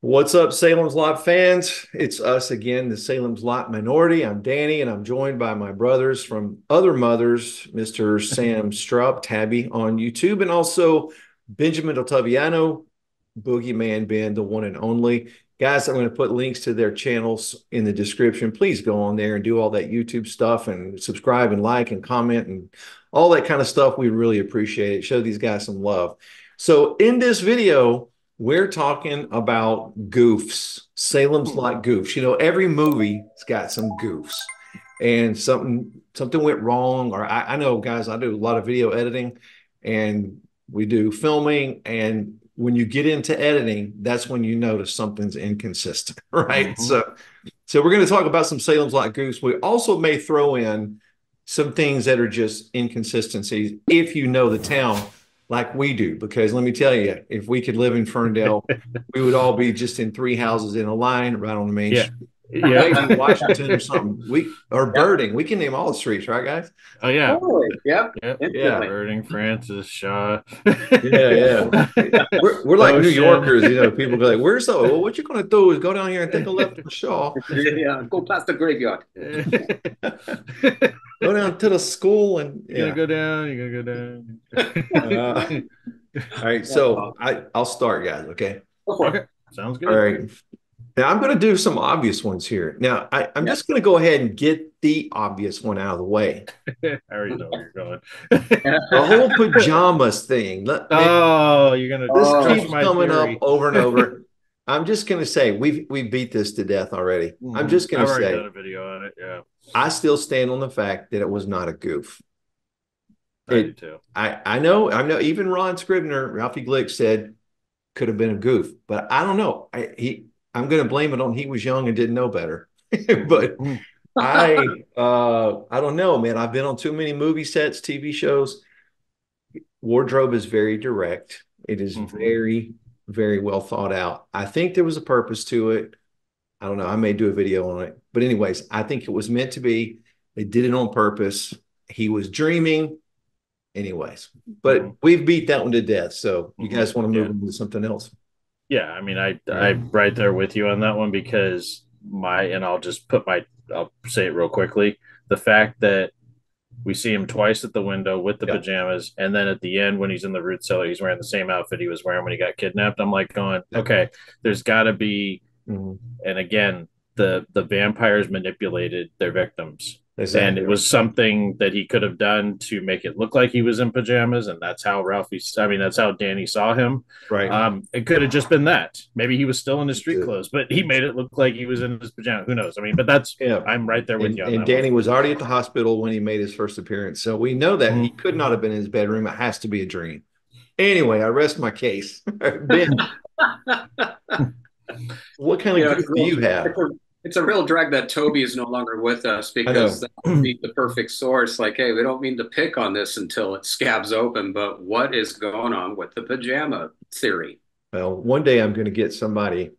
What's up, Salem's Lot fans? It's us again, the Salem's Lot minority. I'm Danny, and I'm joined by my brothers from other mothers, Mr. Sam Strupp, Tabby on YouTube, and also Benjamin Ottaviano, Boogeyman Ben, the one and only. Guys, I'm going to put links to their channels in the description. Please go on there and do all that YouTube stuff and subscribe and like and comment and all that kind of stuff. We really appreciate it. Show these guys some love. So in this video, we're talking about goofs, Salem's Lot goofs. You know, every movie's got some goofs, and something went wrong. Or I know, guys, I do a lot of video editing, and we do filming. And when you get into editing, that's when you notice something's inconsistent, right? So we're going to talk about some Salem's Lot goofs. We also may throw in some things that are just inconsistencies if you know the town like we do, because let me tell you, if we could live in Ferndale, we would all be just in three houses in a line right on the main street. Yeah. Maybe Washington or something. Or Birding. We can name all the streets, right, guys? Oh yeah. Totally. Yep. Yep. Yeah. Birding, Francis, Shaw. Yeah. We're like New Ocean. Yorkers, you know. People go like, "Where's the? Well, what you gonna do is go down here and take a left on Shaw, Yeah. Go past the graveyard. go down to the school, and You're gonna go down. all right, so I'll start, guys. Okay. Go for it. Okay. Sounds good. All right. Now I'm going to do some obvious ones here. Now I'm just going to go ahead and get the obvious one out of the way. I already know where you're going. The whole pajamas thing. Oh, you're gonna This crush keeps my coming theory. up over and over. I'm just going to say we beat this to death already. I'm just going I've to already say done a video on it. Yeah, I still stand on the fact that it was not a goof. I do too. I know. Even Ron Scribner, Ralphie Glick said could have been a goof, but I don't know. I'm going to blame it on he was young and didn't know better. But I don't know, man. I've been on too many movie sets, TV shows. Wardrobe is very direct. It is very, very well thought out. I think there was a purpose to it. I don't know. I may do a video on it. But anyways, I think it was meant to be. They did it on purpose. He was dreaming. Anyways, but we've beat that one to death. So you guys want to move on to something else? Yeah, I mean, I'm right there with you on that one because and I'll say it real quickly. The fact that we see him twice at the window with the pajamas, and then at the end when he's in the root cellar, he's wearing the same outfit he was wearing when he got kidnapped. I'm like going, okay, there's got to be, and again, the vampires manipulated their victims. Exactly. And it was something that he could have done to make it look like he was in pajamas, and that's how that's how Danny saw him. Right. It could have just been that. Maybe he was still in his street clothes, but he made it look like he was in his pajamas. Who knows? I mean, but I'm right there with you on and that Danny one. was already at the hospital when he made his first appearance. So we know that he could not have been in his bedroom. It has to be a dream. Anyway, I rest my case. Ben, what kind of group do you have? It's a real drag that Toby is no longer with us because that would be the perfect source. Like, hey, we don't mean to pick on this until it scabs open, but what is going on with the pajama theory? Well, one day I'm going to get somebody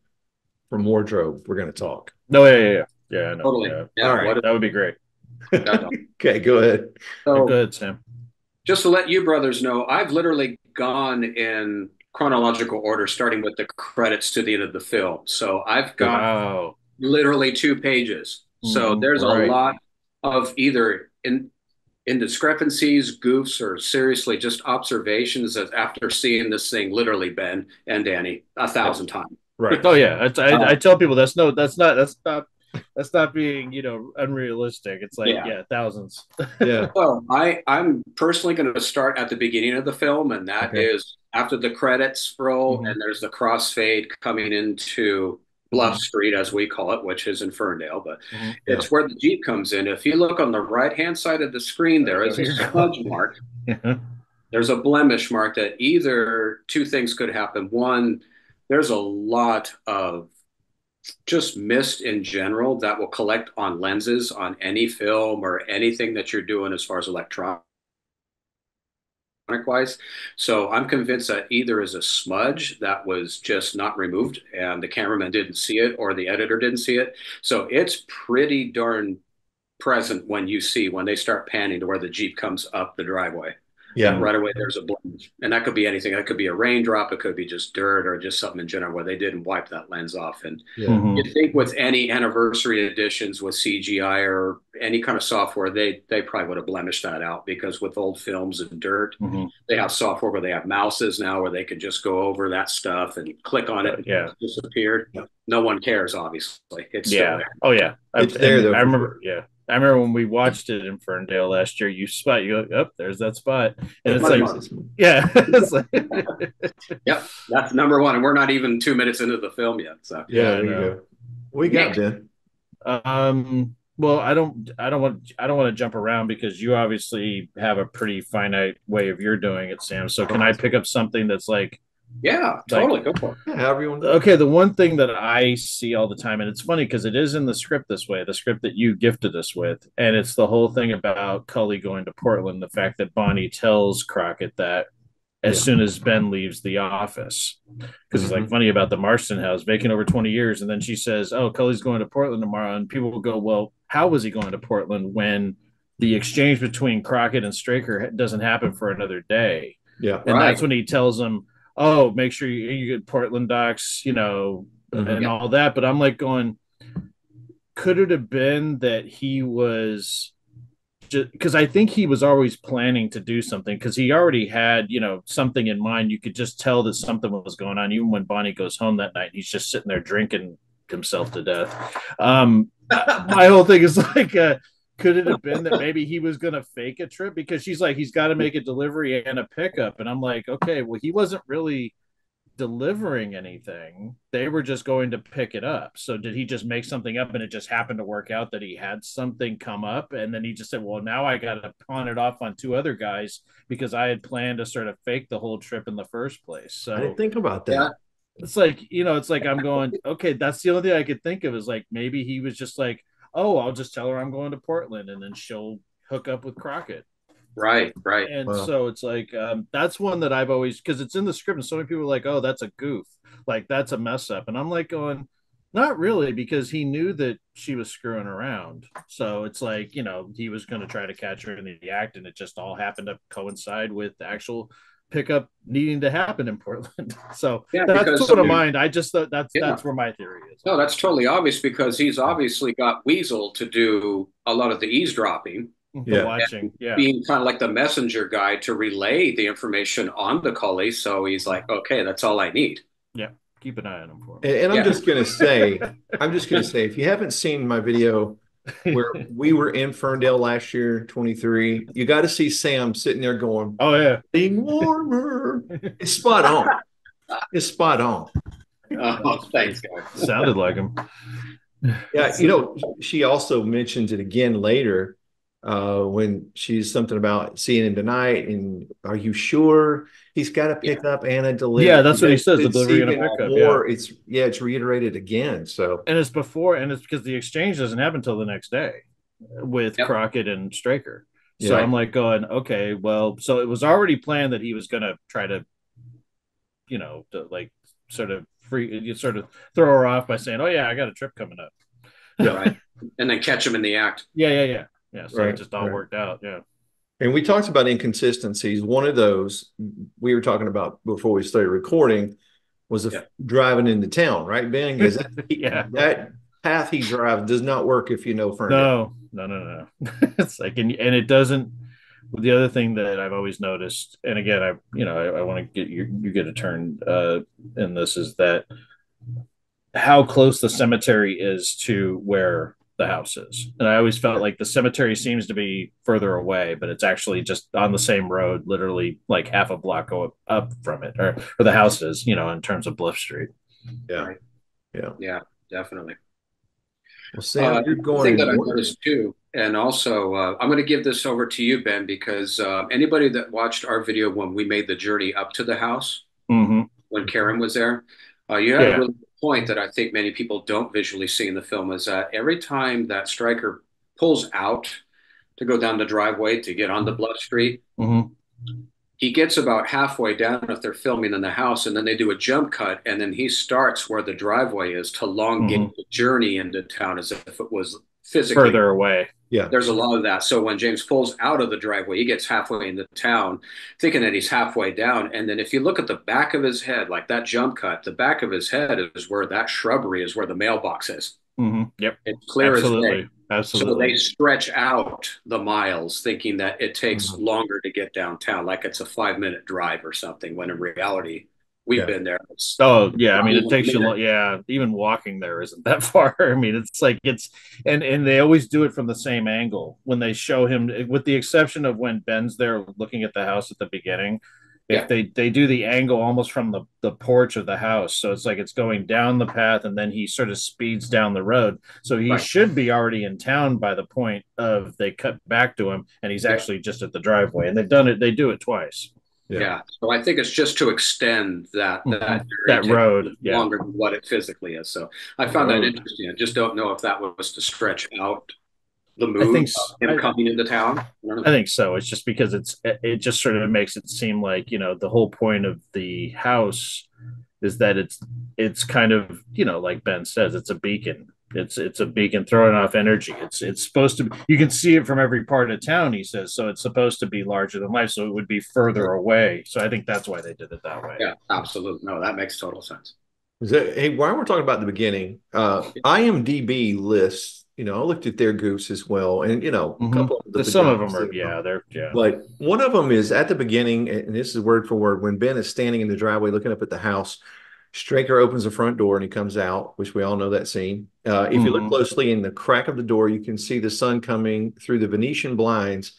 from wardrobe. We're going to talk. No, yeah, I know. Totally. Yeah. All right, that would be great. Okay, go ahead. So, go ahead, Sam. Just to let you brothers know, I've literally gone in chronological order, starting with the credits to the end of the film. So I've got literally 2 pages. So there's a lot of either indiscrepancies, goofs, or seriously just observations that after seeing this thing, literally Ben and Danny 1,000 times. Right. Oh yeah. I tell people that's not being unrealistic. It's like thousands. Yeah. So I'm personally going to start at the beginning of the film, and that is after the credits roll, and there's the crossfade coming into Bluff Street, as we call it, which is in Ferndale, but it's where the Jeep comes in. If you look on the right-hand side of the screen, there is a smudge mark. There's a blemish mark that either two things could happen. One, there's a lot of just mist in general that will collect on lenses on any film or anything that you're doing as far as electronic wise. So I'm convinced that either is a smudge that was just not removed and the cameraman didn't see it or the editor didn't see it. So it's pretty darn present when they start panning to where the Jeep comes up the driveway. Yeah. right away there's a blemish. And that could be anything. That could be a raindrop. It could be just dirt or just something in general where they didn't wipe that lens off. And Yeah. you think with any anniversary editions with CGI or any kind of software, they probably would have blemished that out, because with old films and dirt, they have software where they have mouses now where they can just go over that stuff and click on it and it's disappeared. Yeah. No one cares, obviously. It's still there. Oh yeah. It's there though. I remember, sure. I remember when we watched it in Ferndale last year, you go, oh, there's that spot. And it's like, yeah. It's like, yep, that's number one. And we're not even 2 minutes into the film yet. So yeah, there you go. We got Ben. Well, I don't want to jump around because you obviously have a pretty finite way of you're doing it, Sam. So can I pick up something that's like, yeah, totally, go for it. Yeah, however you want. Okay, the one thing that I see all the time, and it's funny because it is in the script this way, the script that you gifted us with, and it's the whole thing about Cully going to Portland, the fact that Bonnie tells Crockett that as soon as Ben leaves the office, because he's like, funny about the Marston house, vacant over 20 years, and then she says, oh, Cully's going to Portland tomorrow, and people will go, well, how was he going to Portland when the exchange between Crockett and Straker doesn't happen for another day? Yeah, and that's when he tells them, oh, make sure you get Portland docs, and all that. But I'm like going, could it have been that he was just, because I think he was always planning to do something, because he already had, something in mind. You could just tell that something was going on. Even when Bonnie goes home that night, he's just sitting there drinking himself to death. My whole thing is like, could it have been that maybe he was going to fake a trip? Because she's like, he's got to make a delivery and a pickup. And I'm like, okay, well, he wasn't really delivering anything. They were just going to pick it up. So did he just make something up and it just happened to work out that he had something come up? And then he just said, well, now I got to pawn it off on two other guys because I had planned to sort of fake the whole trip in the first place. So I didn't think about that. Yeah. It's like, it's like I'm going, okay, that's the only thing I could think of is like, maybe he was just like, oh, I'll just tell her I'm going to Portland and then she'll hook up with Crockett. Right. And so it's like, that's one that I've always, because it's in the script and so many people are like, oh, that's a goof. Like, that's a mess up. And I'm like going, not really, because he knew that she was screwing around. So it's like, he was going to try to catch her in the act and it just all happened to coincide with the actual pickup needing to happen in Portland. So that's sort of mine. I just thought that's where my theory is. No, that's totally obvious because he's obviously got Weasel to do a lot of the eavesdropping. Watching, being kind of like the messenger guy to relay the information on the Cully. So he's like, okay, that's all I need. Yeah, keep an eye on him for him. And I'm just gonna say, if you haven't seen my video where we were in Ferndale last year, 23, you got to see Sam sitting there going, oh yeah, being warmer. It's spot on. It's spot on. Oh, thanks, guys. Sounded like him. Yeah, she also mentions it again later when she's something about seeing him tonight. And are you sure he's got to pick up and a delivery? Yeah, that's what he says. The delivery and a pickup. Or it's reiterated again. So and it's because the exchange doesn't happen until the next day with Crockett and Straker. So I'm like going, okay, well, so it was already planned that he was going to try to, to like sort of throw her off by saying, oh yeah, I got a trip coming up. Yeah, right. And then catch him in the act. Yeah. So it just all worked out. Yeah. And we talked about inconsistencies. One of those we were talking about before we started recording was driving into town, right, Ben? Because that path he drives does not work if you know Ferndale. No. It's like, and it doesn't. The other thing that I've always noticed, and again, I want to get you get a turn in this, is that how close the cemetery is to where the house is. And I always felt like the cemetery seems to be further away, but it's actually just on the same road, literally like half a block up from it, or the house is, in terms of Bluff Street. Yeah. Definitely. Well, Sam, you're going. The thing that I noticed too, and also I'm going to give this over to you, Ben, because anybody that watched our video when we made the journey up to the house, when Karen was there, you had a really good point that I think many people don't visually see in the film, is that every time that Stryker pulls out to go down the driveway to get onto Bluff Street, he gets about halfway down if they're filming in the house, and then they do a jump cut, and then he starts where the driveway is to elongate the journey into town as if it was physically. Further away. Yeah. There's a lot of that. So when James pulls out of the driveway, he gets halfway into town, thinking that he's halfway down. And then if you look at the back of his head, like that jump cut, the back of his head is where that shrubbery is, where the mailbox is. Yep. It's clear Absolutely. as day. So Absolutely. they stretch out the miles, thinking that it takes longer to get downtown, like it's a 5-minute drive or something, when in reality, we've been there. Oh yeah, I mean it Even a takes you. minute. Yeah, even walking there isn't that far. I mean it's like and they always do it from the same angle when they show him, with the exception of when Ben's there looking at the house at the beginning. If Yeah, they do the angle almost from the porch of the house, so it's like it's going down the path and then he sort of speeds down the road. So he right. should be already in town by the point of they cut back to him and he's Yeah. actually just at the driveway. And they've done it. They do it twice. Yeah. So I think it's just to extend that journey That road. Yeah. longer than what it physically is. So I found that interesting. I just don't know if that was to stretch out the I mood think of him coming into town. I think so. It's just because it just sort of makes it seem like, the whole point of the house is that it's kind of, like Ben says, it's a beacon. It's a beacon throwing off energy. It's supposed to be, you can see it from every part of town, he says. So it's supposed to be larger than life. So it would be further away. So I think that's why they did it that way. Yeah, absolutely. No, that makes total sense. Hey, while we're talking about the beginning, IMDb lists, I looked at their Goofs as well, and a couple of the Some of them pajamas are, they're But one of them is at the beginning, and this is word for word, when Ben is standing in the driveway looking up at the house, Straker opens the front door and he comes out, which we all know that scene. If you look closely in the crack of the door, you can see the sun coming through the Venetian blinds.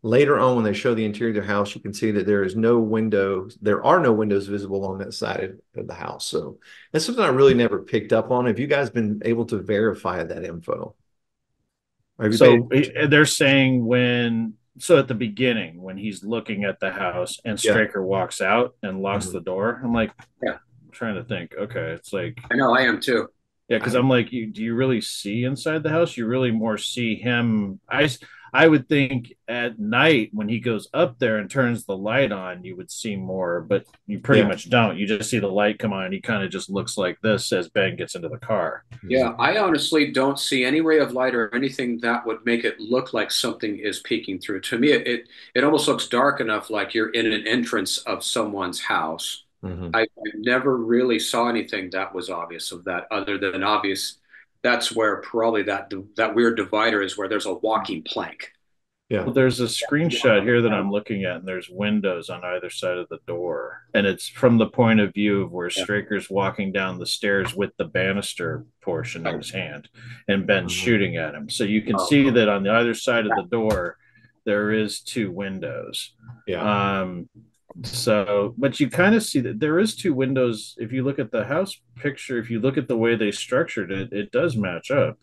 Later on, when they show the interior of the house, you can see that there is no windows. There are no windows visible on that side of the house. So that's something I really never picked up on. Have you guys been able to verify that info? So they're saying so at the beginning, when he's looking at the house and Straker walks out and locks the door, I'm like, yeah, I'm trying to think. Okay, it's like, I know I am too. Yeah, because I'm like, do you really see inside the house? You really more see him. I would think at night when he goes up there and turns the light on, you would see more, but you pretty much don't. You just see the light come on, and he kind of just looks like this as Ben gets into the car. Yeah, I honestly don't see any ray of light or anything that would make it look like something is peeking through. To me, it almost looks dark enough, like you're in an entrance of someone's house. I never really saw anything that was obvious of that, other than obvious. That's where probably that weird divider is, where there's a walking plank. Yeah. Well, there's a screenshot here that I'm looking at, and there's windows on either side of the door, and it's from the point of view of where Straker's walking down the stairs with the banister portion in his hand, and Ben's shooting at him. So you can see that on the other side of the door, there is two windows. Yeah. So, but you kind of see that there is two windows. If you look at the house picture, if you look at the way they structured it, it does match up.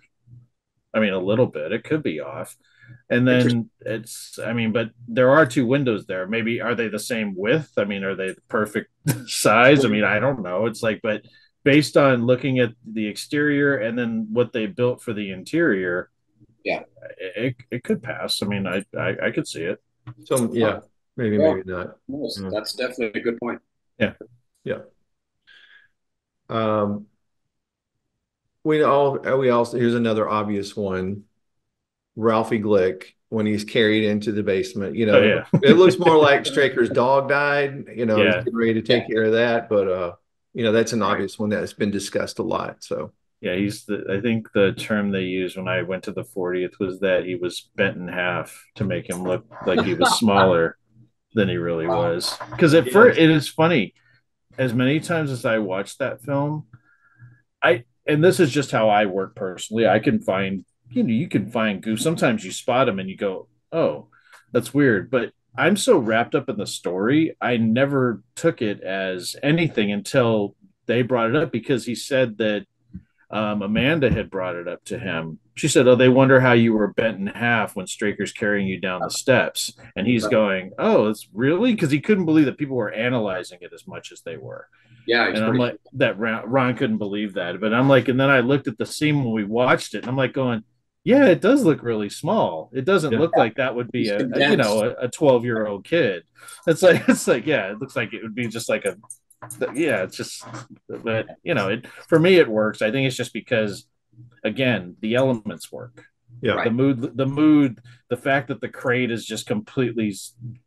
I mean, a little bit. It could be off. And then but there are two windows there. Maybe are they the same width? I mean, are they the perfect size? I mean, I don't know. It's like, but based on looking at the exterior and then what they built for the interior, yeah, it could pass. I mean, I could see it. So yeah. Maybe not. That's definitely a good point. Yeah. Yeah. We also, here's another obvious one. Ralphie Glick, when he's carried into the basement, it looks more like Straker's dog died, he's getting ready to take care of that. But, that's an obvious one that's been discussed a lot. So, yeah, I think the term they used when I went to the 40th was that he was bent in half to make him look like he was smaller than he really was. Because at first, it is funny. As many times as I watched that film, and this is just how I work personally, I can find, you can find goofs. Sometimes you spot them and you go, oh, that's weird. But I'm so wrapped up in the story, I never took it as anything until they brought it up, because he said that Amanda had brought it up to him. She said, oh, they wonder how you were bent in half when Straker's carrying you down the steps. And he's going, oh, it's really? Because he couldn't believe that people were analyzing it as much as they were. Yeah. And I'm like, that Ron couldn't believe that. But I'm like, and then I looked at the scene when we watched it, and I'm like going, yeah, it does look really small. It doesn't look like that would be a 12-year-old kid. It's like, yeah, it looks like it would be just like it's just, but for me, it works. I think it's just because, again, the elements work. Yeah. The fact that the crate is just completely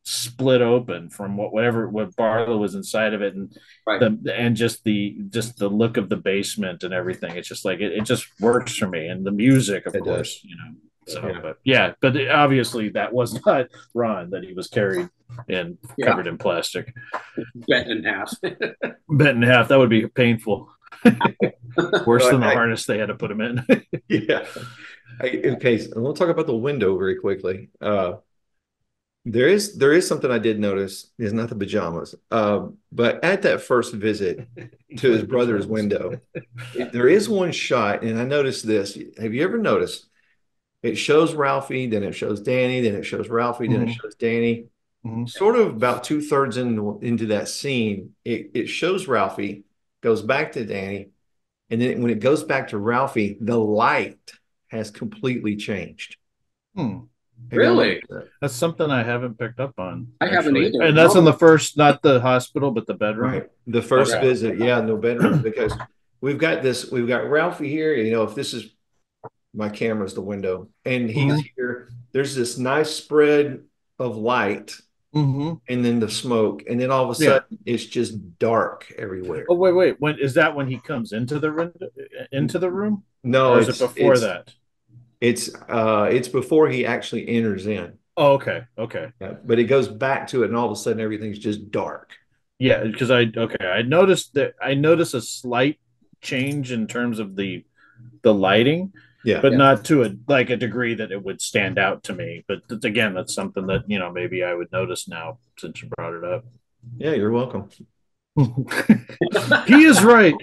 split open from what Barlow was inside of it, and Right. just the look of the basement and everything. It's just like it just works for me, and the music, of course, you know. So, but obviously that was not Ron, that he was carried and covered in plastic, bent in half. Bent in half. That would be painful. Worse than the harness they had to put him in. Yeah. Okay, so we'll talk about the window very quickly. There is something I did notice. It's not the pajamas, but at that first visit to his brother's window, there is one shot, and I noticed this. Have you ever noticed? It shows Ralphie, then it shows Danny, then it shows Ralphie, then it shows Danny. Sort of about 2/3 into that scene, it shows Ralphie, goes back to Danny, and then when it goes back to Ralphie, the light has completely changed. Really? That's something I haven't picked up on. I haven't either. And that's in the first, not the hospital, but the bedroom. Right. The first visit, no bedroom, because we've got Ralphie here. You know, if this is my camera's the window, and he's here. There's this nice spread of light, and then the smoke, and then all of a sudden it's just dark everywhere. Oh, wait. When is that? When he comes into the room? No, or is it before that? It's before he actually enters in. Oh, okay. Yeah, but it goes back to it, and all of a sudden everything's just dark. Yeah, because I noticed a slight change in terms of the lighting. Yeah, but not to a degree that it would stand out to me. But again, that's something that, you know, maybe I would notice now since you brought it up. Yeah, you're welcome. He is right.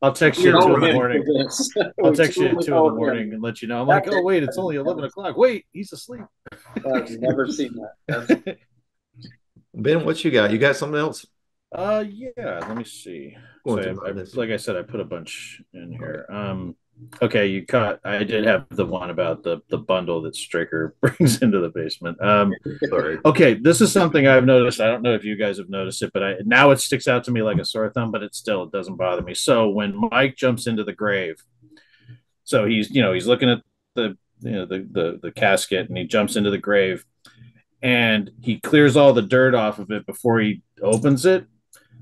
I'll text you at 2 in the morning. I'll text you at 2 in the morning and let you know. I'm like, oh wait, it's only 11 o'clock. Wait, he's asleep. I've never seen that. Ben, what you got? You got something else? Yeah. Let me see. So like I said, I put a bunch in here. Okay, I did have the one about the bundle that Straker brings into the basement. Sorry. Okay, this is something I've noticed. I don't know if you guys have noticed it, but now it sticks out to me like a sore thumb, but it doesn't bother me. So when Mike jumps into the grave, so he's looking at the casket, and he jumps into the grave, and he clears all the dirt off of it before he opens it.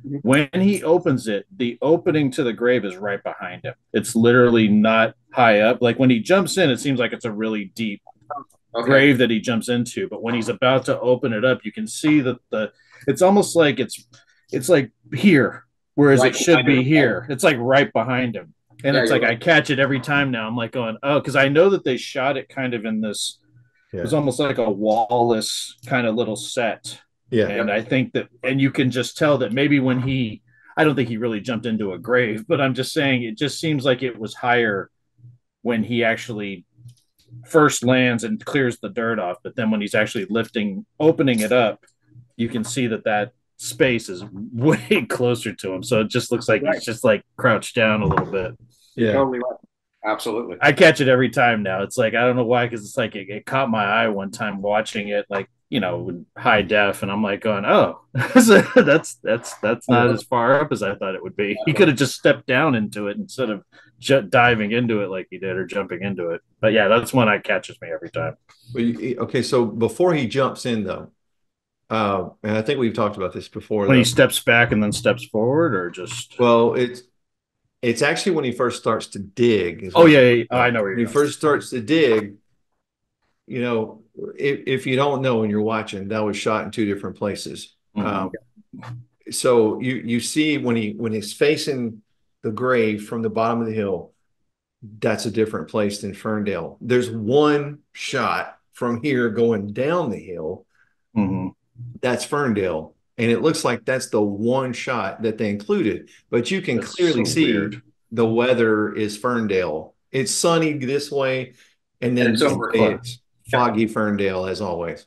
When he opens it, the opening to the grave is right behind him. It's literally not high up. Like when he jumps in, it seems like it's a really deep grave that he jumps into. But when he's about to open it up, you can see that it's almost like it's like here, whereas it should be here. It's like right behind him. And it's like I catch it every time now. I'm like going, oh, because I know that they shot it kind of in this. It was almost like a wallless kind of little set. Yeah. And I think that, and you can just tell that maybe when I don't think he really jumped into a grave, but I'm just saying it just seems like it was higher when he actually first lands and clears the dirt off. But then when he's actually opening it up, you can see that space is way closer to him. So it just looks like he's just like crouched down a little bit. Yeah. Totally right. Absolutely. I catch it every time now. It's like, I don't know why, because it's like it caught my eye one time watching it, like, you know, high def, and I'm like going, oh, that's not as far up as I thought it would be. He could have just stepped down into it instead of diving into it like he did, or jumping into it. But yeah, that's one that catches me every time. Okay, so before he jumps in though, and I think we've talked about this before. When he steps back and then steps forward, or just it's actually when he first starts to dig. Oh yeah. I know where when he first starts to dig. You know, if you don't know when you're watching, that was shot in 2 different places. So you see when he's facing the grave from the bottom of the hill, that's a different place than Ferndale. There's one shot from here going down the hill. That's Ferndale. And it looks like that's the one shot that they included, but you can clearly see the weather is Ferndale. It's sunny this way, and then it's foggy Ferndale as always.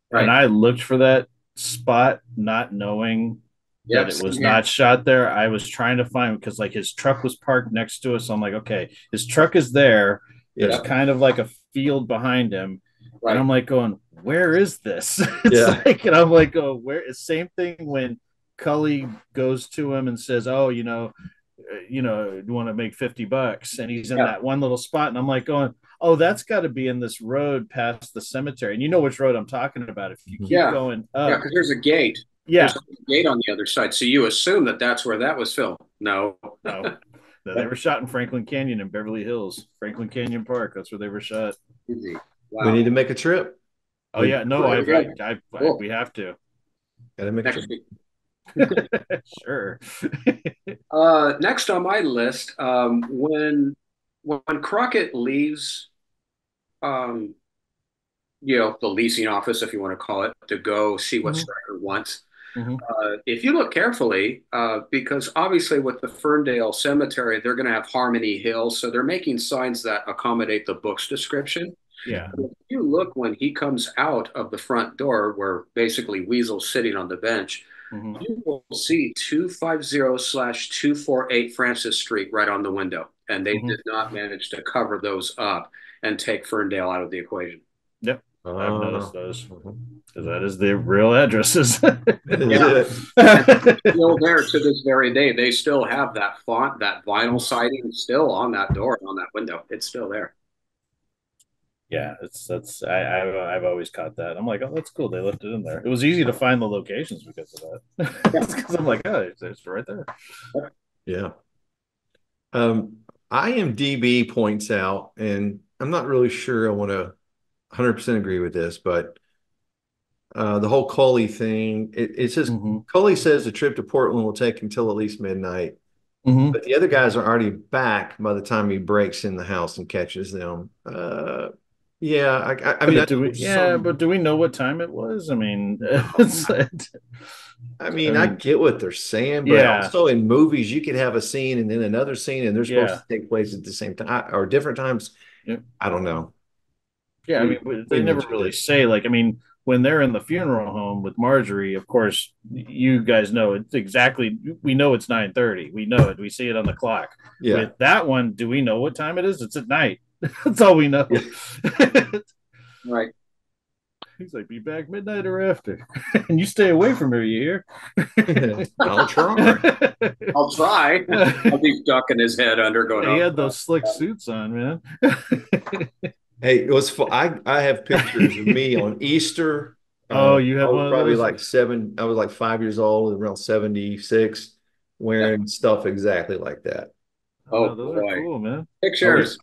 Right. And I looked for that spot, not knowing that it was not shot there. I was trying to find, because like his truck was parked next to us. So I'm like, okay, his truck is there. There's kind of like a field behind him. And I'm like going, where is this? And I'm like, oh, where is same thing when Cully goes to him and says, oh, you know, you want to make $50, and he's in Yeah. that one little spot, and I'm like going, oh, that's got to be in this road past the cemetery, and you know which road I'm talking about. If you keep going up, because there's a gate. yeah, There's a gate on the other side, so you assume that that's where that was filmed. No, no, they were shot in Franklin Canyon in Beverly Hills, Franklin Canyon Park. That's where they were shot. easy. We Wow. need to make a trip. Oh yeah, no, Cool. we have to. Gotta make a Next trip. week. Sure. Next on my list, when Crockett leaves, um, the leasing office, if you want to call it, to go see what Mhm. Stryker wants. Mhm. If you look carefully, because obviously with the Ferndale Cemetery, they're going to have Harmony Hill, so they're making signs that accommodate the book's description. Yeah. If you look when he comes out of the front door, where basically Weasel's sitting on the bench, Mhm. you will see 250/248 Francis Street right on the window. And they Mhm. did not manage to cover those up and take Ferndale out of the equation. Yep. I've noticed those Mhm. because that is the real addresses. Yeah. And still there to this very day. They still have that font, that vinyl siding still on that door, on that window. It's still there. Yeah, I've always caught that. I'm like, oh, that's cool. They left it in there. It was easy to find the locations because of that. Yeah. Because I'm like, oh, it's right there. Yeah. IMDb points out, and I'm not really sure I want to 100% agree with this, but the whole Cully thing, it says Cully says the trip to Portland will take until at least midnight, but the other guys are already back by the time he breaks in the house and catches them. Yeah, I mean, but do we know what time it was? I mean, I get what they're saying, but also in movies, you could have a scene and then another scene, and they're supposed to take place at the same time or different times. Yep. I don't know. Yeah, I mean, they never really say, like, I mean, when they're in the funeral home with Marjorie, of course, you guys know it's exactly, we know it's 9:30. We know it. We see it on the clock. Yeah. With that one, do we know what time it is? It's at night. That's all we know. Yeah. Right. He's like, be back midnight or after. And you stay away from her, you hear? I'll try. I'll try. I'll be ducking his head under going He had those slick suits on, man. Hey, it was fun. I have pictures of me on Easter. Oh, you had I was one of probably those? like 7. I was like 5 years old, around 76, wearing stuff exactly like that. Oh, those are cool, man. Pictures.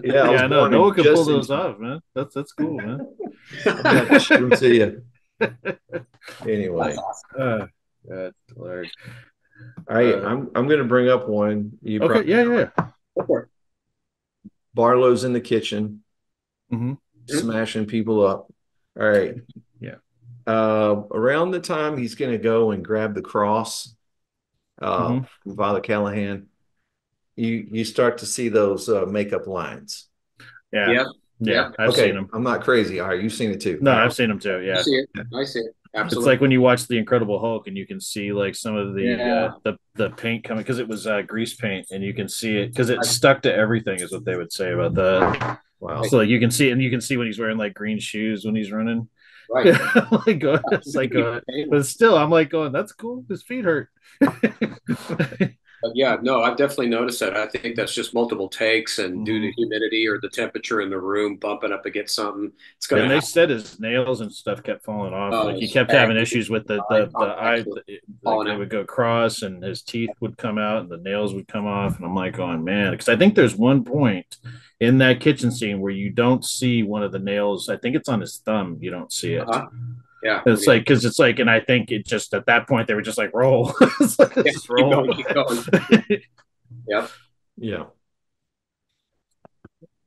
Yeah, I know. No one can pull those off, man. That's cool, man. I'm gonna show them to you. Anyway. Awesome. God, Lord. All right, I'm going to bring up one. You okay, yeah. Barlow's in the kitchen, mm-hmm. smashing people up. All right. Yeah. Around the time he's going to go and grab the cross from Father Callahan, you start to see those makeup lines. Yeah. I've seen them. I'm not crazy. All right, you've seen it too. No, I've seen them too. Yeah, I see it. Absolutely. It's like when you watch the Incredible Hulk and you can see like some of the paint coming because it was grease paint and you can see it because it's stuck to everything is what they would say about that. Wow. So like you can see and you can see when he's wearing like green shoes when he's running. Right. But still, I'm like going, that's cool. His feet hurt. But yeah, no, I've definitely noticed that. I think that's just multiple takes and due to humidity or the temperature in the room bumping up against something. It's gonna. And they said his nails and stuff kept falling off. Like he kept having issues with the eye. Like they would go cross, and his teeth would come out, and the nails would come off. And I'm like, oh man, because I think there's one point in that kitchen scene where you don't see one of the nails. I think it's on his thumb. You don't see it. Yeah, it's like because it's like, and I think it just at that point they were just like roll, it's like, just roll. Keep going. Yep. Yeah.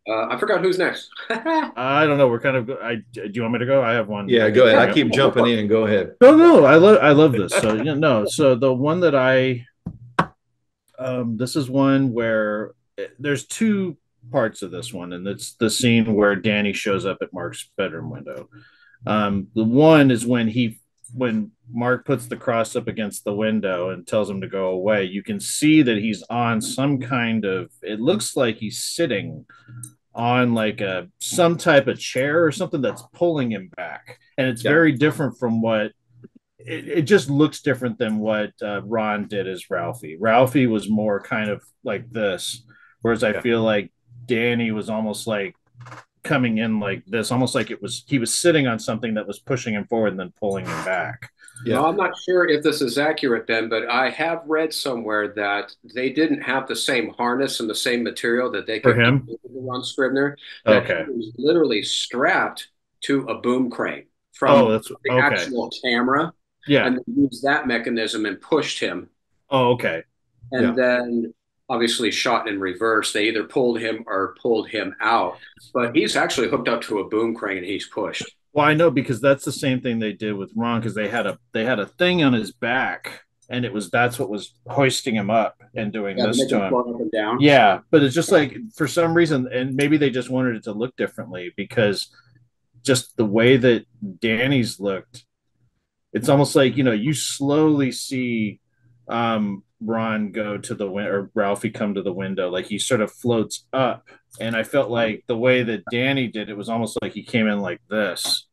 I forgot who's next. I don't know. We're kind of. Do you want me to go? I have one. Yeah, go ahead. I keep jumping in. Go ahead. No. I love this. So So the one that this is one where there's two parts of this one, and it's the scene where Danny shows up at Mark's bedroom window. The one is when Mark puts the cross up against the window and tells him to go away. You can see that he's on some kind of, it looks like he's sitting on like some type of chair or something that's pulling him back. And it's very different from what it just looks different than what Ron did as Ralphie. Ralphie was more kind of like this, whereas I feel like Danny was almost like coming in like this, almost like he was sitting on something that was pushing him forward and then pulling him back. Yeah. Well, I'm not sure if this is accurate then, but I have read somewhere that they didn't have the same harness and the same material that they For could give him? to Ron Scribner, that he Okay. was literally strapped to a boom crane Oh, from that's the okay. actual camera, Yeah. and they used that mechanism and pushed him. Oh, okay. And then obviously shot in reverse. They either pulled him or pulled him out. But he's actually hooked up to a boom crane and he's pushed. Well, I know because that's the same thing they did with Ron because they had a thing on his back and that's what was hoisting him up and doing Yeah, to this make to him him. float up and down. Yeah, but it's just like for some reason, and maybe they just wanted it to look differently because just the way that Danny's looked, it's almost like you slowly see Ron go to the window or Ralphie come to the window, like he sort of floats up, and I felt like the way that Danny did it was almost like he came in like this,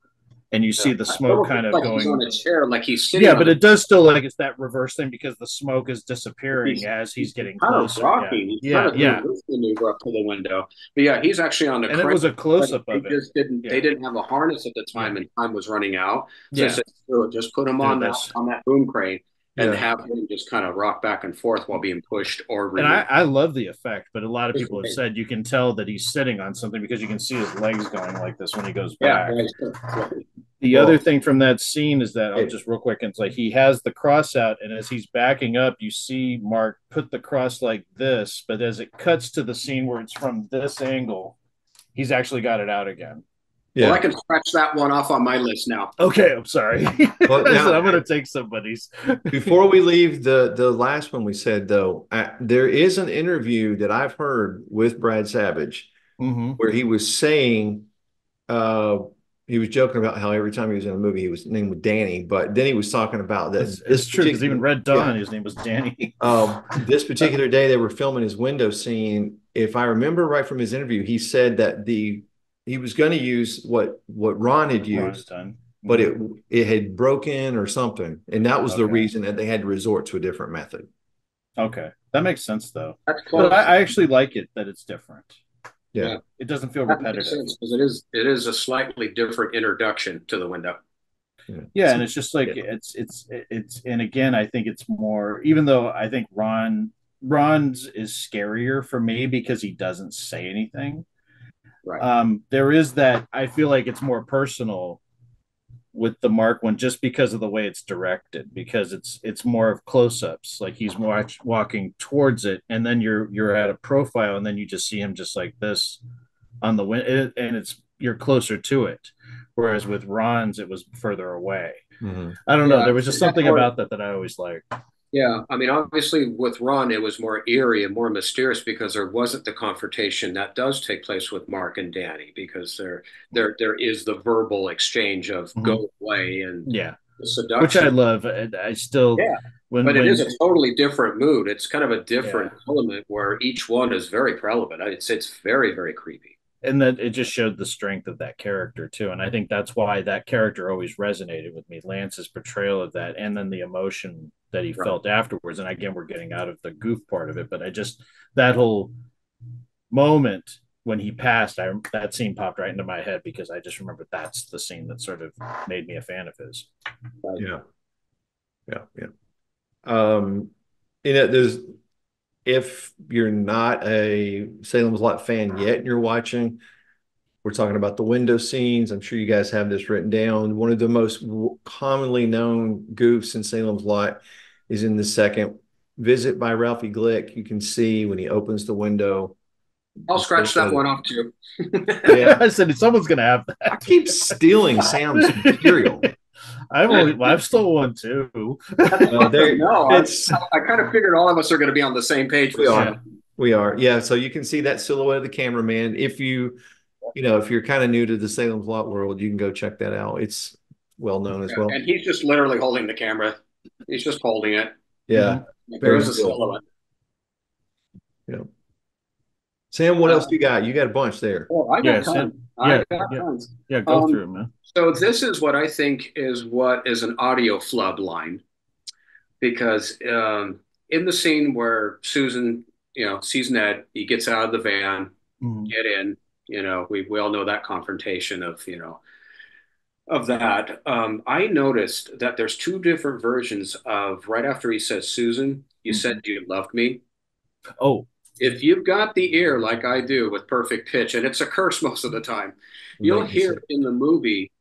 and you see the It smoke almost kind looks of like he's going. on a chair, like he's sitting Yeah, on but a it does still like it's that reverse thing because the smoke is disappearing as he's he's getting kind of closer. Yeah, rocking. He's kind yeah, of yeah, doing this maneuver up to the window. But yeah, he's actually on the and it crane. was a But close up they of it. just didn't Yeah, they didn't have a harness at the yeah, time and time was running out. So they yeah. said, "Screw it, just put him Do on this. that boom crane and Yeah. have him just kind of rock back and forth while being pushed or And removed." I love the effect, but a lot of It's people have great. said you can tell that he's sitting on something because you can see his legs going like this when he goes Yeah, back. yeah, The other Well, thing from that scene is that I'll it, just real quick, it's like he has the cross out, and as he's backing up, you see Mark put the cross like this, but as it cuts to the scene where it's from this angle, he's actually got it out again. Well, I yeah. can scratch that one off on my list now. Okay, I'm sorry. Well, I said now I'm gonna take somebody's. before we leave the last one we said though, there is an interview that I've heard with Brad Savage Mm-hmm. where he was saying uh he was joking about how every time he was in a movie he was named Danny, but then he was talking about that this It's true because particular even Red yeah Dawn, his name was Danny. this particular day they were filming his window scene. If I remember right from his interview, he said that he was going to use what Ron had Ron's used, done. but Mm-hmm. it had broken or something, and that was the Okay. reason that they had to resort to a different method. Okay, that makes sense though. That's But close. I actually like it that it's different. Yeah. Yeah, It doesn't feel that makes repetitive. sense because it is a slightly different introduction to the window. Yeah. Yeah, and it's just like Yeah. it's and again, I think it's more. Even though I think Ron's is scarier for me because he doesn't say anything. Right. There is that I feel like it's more personal with the Mark one just because of the way it's directed because it's more of close-ups like he's walking towards it and then you're at a profile and then you just see him just like this on the wind and it's you're closer to it whereas with Ron's it was further away. Mm-hmm. I don't know, Yeah, there was just something more, about that I always liked. yeah. I mean, obviously, with Ron, it was more eerie and more mysterious because there wasn't the confrontation that does take place with Mark and Danny because there is the verbal exchange of Mm-hmm. go away and Yeah, the which I seduction. love. I still Yeah, but it is when a totally different mood. It's kind of a yeah, different element where each one is very prevalent. It's very, very creepy. and that it just showed the strength of that character too, and I think that's why that character always resonated with me, Lance's portrayal of that and then the emotion that he Right. felt afterwards. And again, we're getting out of the goof part of it, but I just that whole moment when he passed, that scene popped right into my head because I just remember that's the scene that sort of made me a fan of his. Right. Yeah. Yeah. Yeah. Um, there's if you're not a Salem's Lot fan yet and you're watching, we're talking about the window scenes. I'm sure you guys have this written down. One of the most commonly known goofs in Salem's Lot is in the second visit by Ralphie Glick. You can see when he opens the window. I'll scratch that one off too. Yeah, I said someone's gonna have that. I keep stealing Sam's material. I've stole one too. No, I kind of figured all of us are going to be on the same page. We are. Yeah. So you can see that silhouette of the cameraman. If if you're kind of new to the Salem's Lot world, you can go check that out. It's well known as well. And he's just literally holding the camera. He's just holding it. Yeah. There is a silhouette. Yeah. Sam, what else Uh, you got? You got a bunch there. well, I Yeah, got tons. I yeah, got yeah, tons. yeah. Go through Um, it, man. so this is what I think is what is an audio flub line because in the scene where Susan, sees Ned, he gets out of the van, Mhm. get in. We all know that confrontation of that. I noticed that there's two different versions of right after he says, Susan, you said Mhm. you loved me. Oh, If you've got the ear like I do with perfect pitch, and it's a curse most of the time, you'll Make me hear sick. in the movie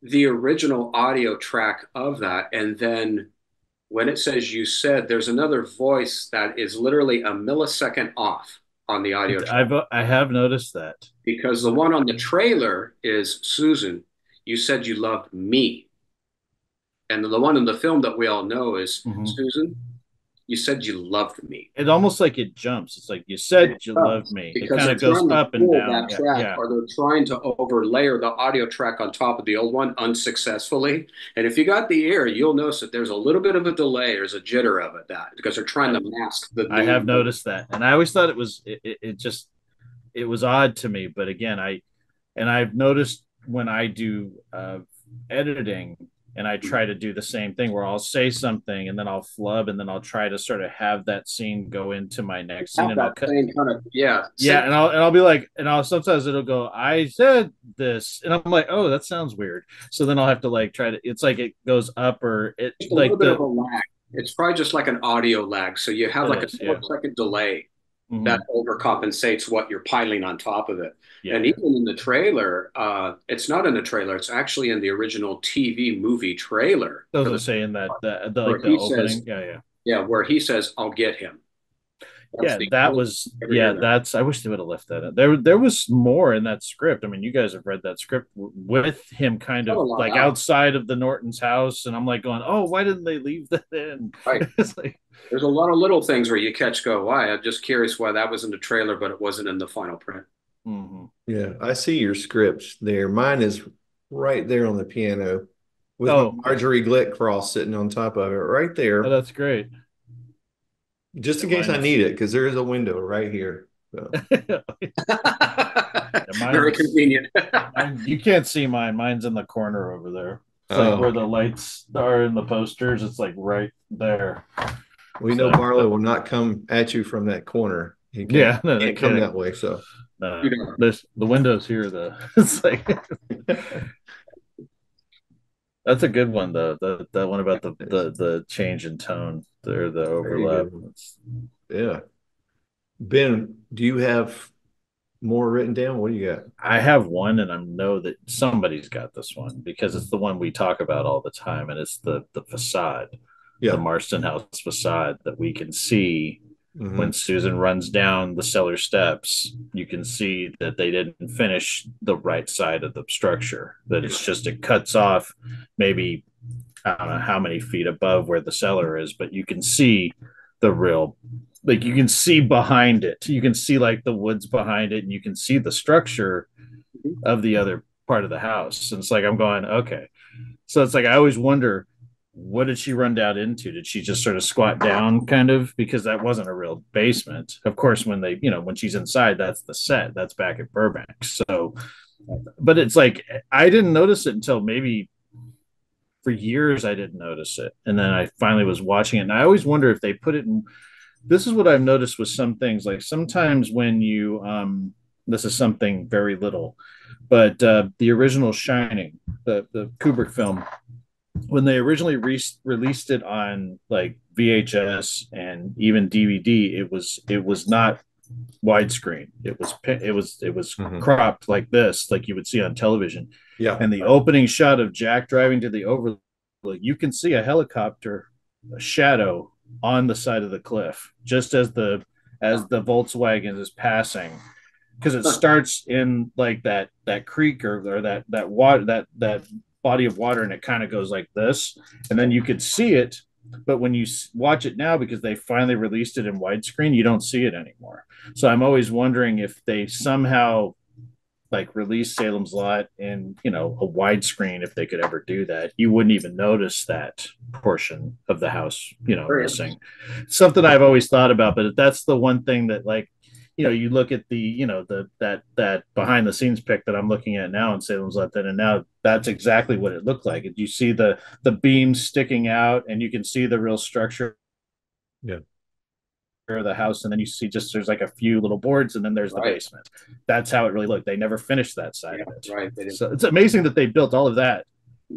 the original audio track of that. And then when it says you said, there's another voice that is literally a millisecond off on the audio track I have noticed that. because the one on the trailer is Susan, you said you loved me. And the one in the film that we all know is Mhm. Susan, you said you loved me. It almost like it jumps. It's like you It said you loved does me. It because kind they're of goes trying to up and pull down. that Yeah, track yeah. or they're trying to overlayer the audio track on top of the old one unsuccessfully. And if you got the ear, you'll notice that there's a little bit of a delay, there's a jitter of it that because they're trying to mask the I have new. noticed that, and I always thought it just it was odd to me. But again, I've noticed when I do editing and I try to do the same thing where I'll say something and then I'll flub and then I'll try to sort of have that scene go into my next scene Have and I'll that cut. same kind of, yeah, Yeah, same. and I'll be like, and I'll sometimes it'll go, I said this, and I'm like, oh, that sounds weird. So then I'll have to like try to. It's like it goes up or it Just a little like bit of the a lag. It's probably just like an audio lag. So you have it like a is, yeah. millisecond delay that Hmm. overcompensates what you're piling on top of it. Yeah, And yeah. even in the trailer, it's not in the trailer, it's actually in the original TV movie trailer Those for are the saying that the where like the he says, opening. Yeah, yeah. yeah, where he says, I'll get him. That's Yeah, the that only was I ever yeah. hear that. That's I wish they would have left that in. There was more in that script. I mean, you guys have read that script with him kind Cut a of lot like out. outside of the Norton's house, and I'm like going, oh, why didn't they leave that in? Right. It's like, There's a lot of little things where you catch go, why? I'm just curious why that was in the trailer, but it wasn't in the final print. mhm. Yeah, I see your scripts there. Mine is right there on the piano with my Oh, Marjorie Glick cross sitting on top of it right oh, there, that's great. just Yeah, in case mine I is. need it, because there is a window right here. So, Yeah, Very mine's convenient. mine. You can't see mine. Mine's in the corner over there. It's like oh, where the lights are in the posters. It's like right there. we know So, Barlow will not come at you from that corner. He yeah, no, no can't come kidding. that way. So, No, You know, there's the windows here. Though it's like there that's a good one though. The one about the change in tone or the overlap. you go. Yeah. Ben, do you have more written down? What do you got? I have one, and I know that somebody's got this one because it's the one we talk about all the time, and it's the facade, the Yeah. Marston House facade that we can see when Hmm. Susan runs down the cellar steps. You can see that they didn't finish the right side of the structure. That it's just it cuts off maybe I don't know how many feet above where the cellar is, but you can see the real, like you can see behind it. You can see like the woods behind it, and you can see the structure of the other part of the house. And it's like I'm going, okay. So it's like I always wonder, what did she run down into? Did she just sort of squat down, kind of, because that wasn't a real basement? Of course, when they, when she's inside, that's the set. That's back at Burbank. So, but it's like I didn't notice it until maybe for years I didn't notice it. And then I finally was watching it. And I always wonder if they put it in. This is what I've noticed with some things. Like sometimes when you, this is something very little, but the original Shining, the Kubrick film, when they originally released it on like VHS and even DVD, it was not widescreen. It was Hmm. cropped like this, like you would see on television. Yeah. And the opening shot of Jack driving to the overlook, you can see a helicopter, a shadow on the side of the cliff, just as the Volkswagen is passing, because it starts in like that creek or that water that body of water, and it kind of goes like this, and then you could see it. But when you watch it now, because they finally released it in widescreen, you don't see it anymore. So I'm always wondering if they somehow like release Salem's Lot in a widescreen, if they could ever do that, you wouldn't even notice that portion of the house very missing. Something I've always thought about, but that's the one thing that like you look at that behind the scenes pic that I'm looking at now in Salem's Lot then, and now that's exactly what it looked like. You see the beams sticking out, and you can see the real structure Yeah. of the house, and then you see just there's like a few little boards, and then there's the basement. That's how it really looked. They never finished that side of it. Right. So it's amazing that they built all of that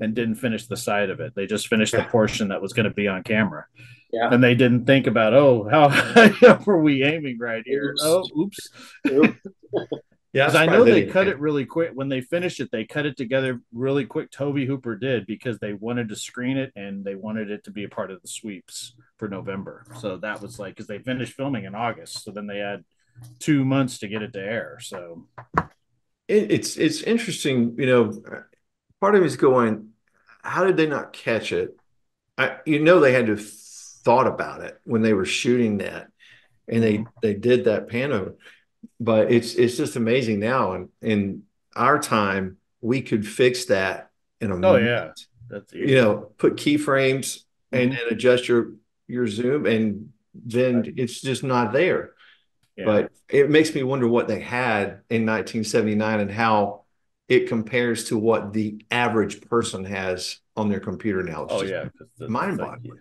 and didn't finish the side of it. They just finished the portion that was going to be on camera. Yeah. And they didn't think about, how high up are we aiming right here? Oops. Yeah, I know they cut it really quick. When they finished it, they cut it together really quick. Toby Hooper did, because they wanted to screen it and they wanted it to be a part of the sweeps for November. So that was like, because they finished filming in August, so then they had 2 months to get it to air. So it's interesting. Part of me is going, how did they not catch it? They had to have thought about it when they were shooting that, and they did that pan over. But it's just amazing now. And in our time, we could fix that in a minute. Yeah, that's put keyframes and adjust your zoom, and then it's just not there. Yeah. But it makes me wonder what they had in 1979 and how it compares to what the average person has on their computer now. It's mind-boggling.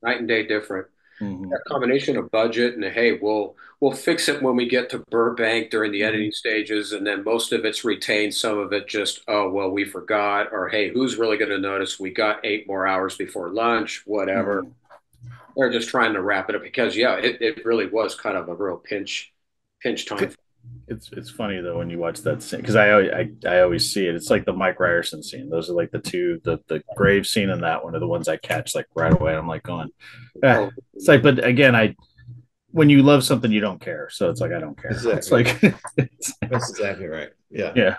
Night and day different. That combination of budget and hey, we'll fix it when we get to Burbank during the editing stages, and then most of it's retained, some of it just, oh well, we forgot, or hey, who's really going to notice? We got 8 more hours before lunch, whatever. They're just trying to wrap it up because it really was kind of a real pinch time. It's funny though when you watch that scene, because I always see it. It's like the Mike Ryerson scene. Those are like the two, the grave scene and that one are the ones I catch like right away. I'm like going, it's like, but again, when you love something, you don't care. So it's like I don't care. Exactly. It's like that's exactly right. Yeah. Yeah.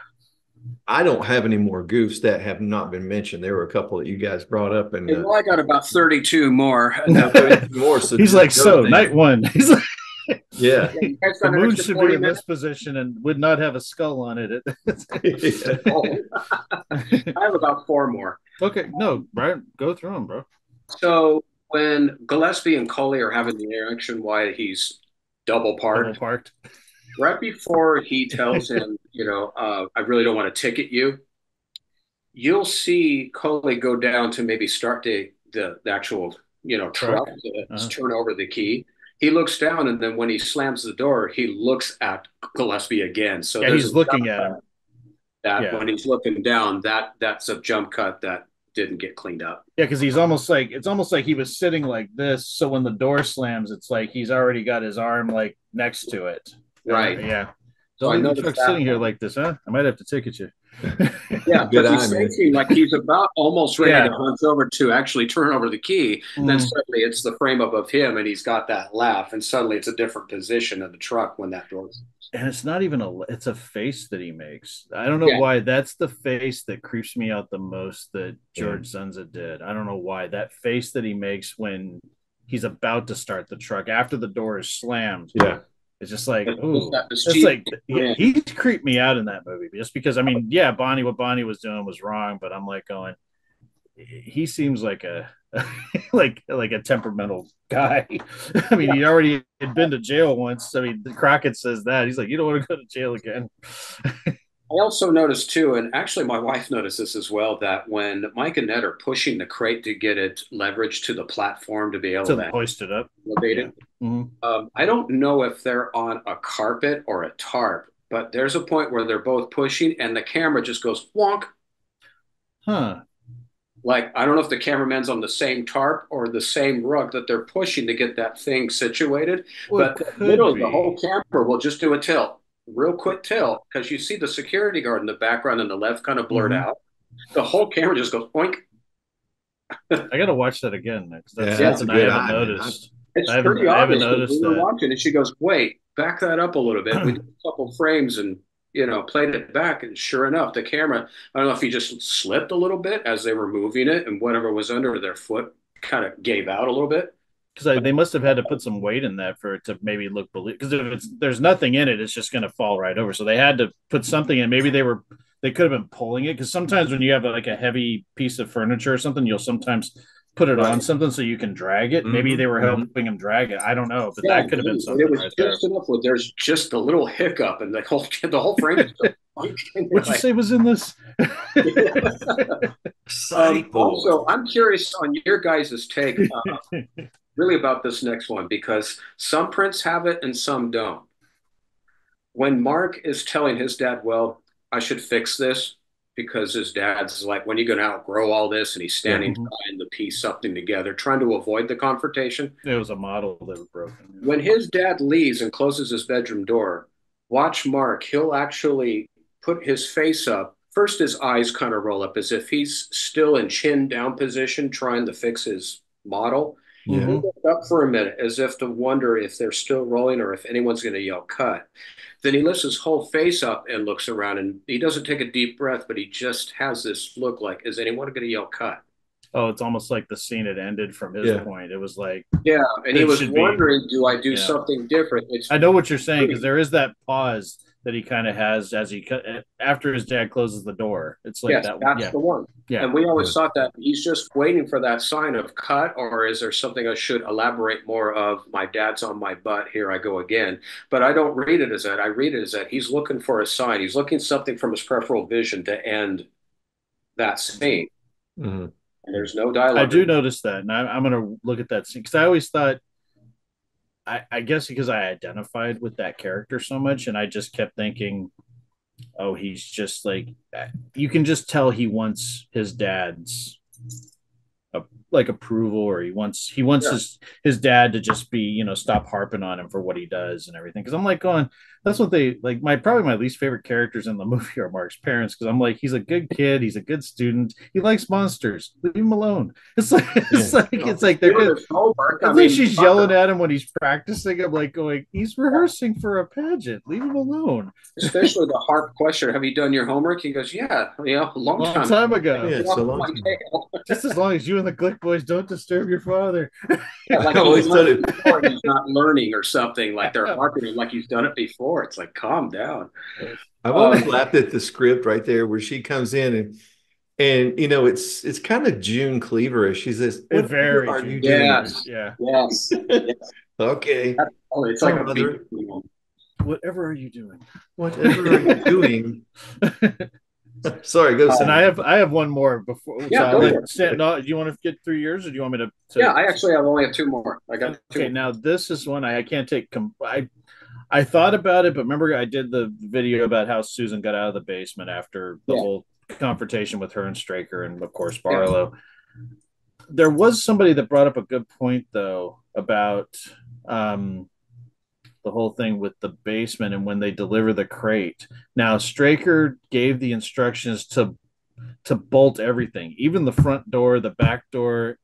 I don't have any more goofs that have not been mentioned. There were a couple that you guys brought up, and I got about 32 more. 32 more. So he's like, night one. He's like. Yeah, the moon should be in this position and would not have a skull on it. I have about 4 more. Okay, no, Brian, go through them, bro. So when Gillespie and Coley are having the interaction, why he's double parked, right before he tells him, I really don't want to ticket you. You'll see Coley go down to maybe start the actual truck to turn over the key. He looks down, and then when he slams the door, he looks at Gillespie again. So he's looking at him. When he's looking down, that's a jump cut that didn't get cleaned up. Yeah, because it's almost like he was sitting like this. So when the door slams, it's like he's already got his arm like next to it. Right. Yeah. Don't leave the truck sitting here like this, huh? I might have to ticket you. Yeah, because he's thinking like he's about almost ready to hunch over to actually turn over the key. And then suddenly it's the frame up of him, and he's got that laugh, and suddenly it's a different position of the truck when that door. And it's not even it's a face that he makes. I don't know why. That's the face that creeps me out the most that George Zunza did. I don't know why. That face that he makes when he's about to start the truck after the door is slammed. Yeah. It's just like, ooh, it's like he creeped me out in that movie just because, I mean, what Bonnie was doing was wrong, but I'm like going, he seems like a like a temperamental guy. I mean, he already had been to jail once. I mean, Crockett says that he's like, you don't want to go to jail again. I also noticed too, and actually my wife noticed this as well, that when Mike and Ned are pushing the crate to get it leveraged to the platform to be able to hoist it up, elevate it. I don't know if they're on a carpet or a tarp, but there's a point where they're both pushing and the camera just goes wonk. Huh. Like, I don't know if the cameraman's on the same tarp or the same rug that they're pushing to get that thing situated, but literally the whole camera will just do a tilt. Real quick tilt, because you see the security guard in the background and the left kind of blurred out. The whole camera just goes oink. I got to watch that again next. That's something I haven't noticed. It's pretty obvious. We were watching and she goes, wait, back that up a little bit. We did a couple frames and played it back, and sure enough, the camera, I don't know if he just slipped a little bit as they were moving it, and whatever was under their foot kind of gave out a little bit. Because they must have had to put some weight in that for it to maybe look because if there's nothing in it, it's just going to fall right over. So they had to put something in. Maybe they could have been pulling it, because sometimes when you have like a heavy piece of furniture or something, you'll sometimes put it on something so you can drag it. Maybe they were helping him drag it. I don't know, but that could have been something. It was just enough where there's just a little hiccup, and the whole frame is just What'd you say was in this? Also, I'm curious on your guys' take, really about this next one, because some prints have it and some don't. When Mark is telling his dad, well, I should fix this, because his dad's like, when are you going to outgrow all this? And he's standing trying to piece something together, trying to avoid the confrontation. It was a model that was broken. When his dad leaves and closes his bedroom door, watch Mark. He'll actually put his face up. First, his eyes kind of roll up as if he's still in chin down position, trying to fix his model. Yeah. He'll look up for a minute as if to wonder if they're still rolling or if anyone's going to yell cut. Then he lifts his whole face up and looks around, and he doesn't take a deep breath, but he just has this look like, is anyone going to yell cut? Oh, it's almost like the scene had ended from his point. It was like, yeah, and he was wondering, do I do something different? I know what you're saying, because there is that pause that he kind of has as he after his dad closes the door. It's like that's the one. Yeah, and we always thought that he's just waiting for that sign of cut, or is there something I should elaborate more of? My dad's on my butt. Here I go again. But I don't read it as that. I read it as that he's looking for a sign. He's looking something from his peripheral vision to end that scene. Mm-hmm. And there's no dialogue. I do notice that, and I'm going to look at that scene because I always thought. I guess because I identified with that character so much, and I just kept thinking, oh, he's just like, you can just tell he wants his dad's approval, or he wants his dad to just be, stop harping on him for what he does and everything. Because I'm like going, that's what they like. Probably my least favorite characters in the movie are Mark's parents, because I'm like, he's a good kid, he's a good student, he likes monsters, leave him alone. It's like they're good. I think she's yelling at him when he's practicing. I'm like going, he's rehearsing for a pageant, leave him alone. Especially the harp question, have you done your homework? He goes, yeah, a long time ago. Yeah, it's a long time. Just as long as you and the Glick boys don't disturb your father. Yeah, like he's not learning or something, like they're harping him like he's done it before. It's like, calm down. I've always laughed at the script right there where she comes in and it's kind of June Cleaver-ish. She says, "What are you doing?" Yes. Okay. It's like whatever are you doing? Whatever are you doing? Sorry, go. And I have one more before. Yeah, do you want to get through yours, or do you want me to? Yeah, I actually only have two more. I got two. Okay, now this is one I can't take. I thought about it, but remember I did the video about how Susan got out of the basement after the whole confrontation with her and Straker, and of course Barlow. Yeah. There was somebody that brought up a good point though about the whole thing with the basement and when they deliver the crate. Now Straker gave the instructions to bolt everything, even the front door, the back door,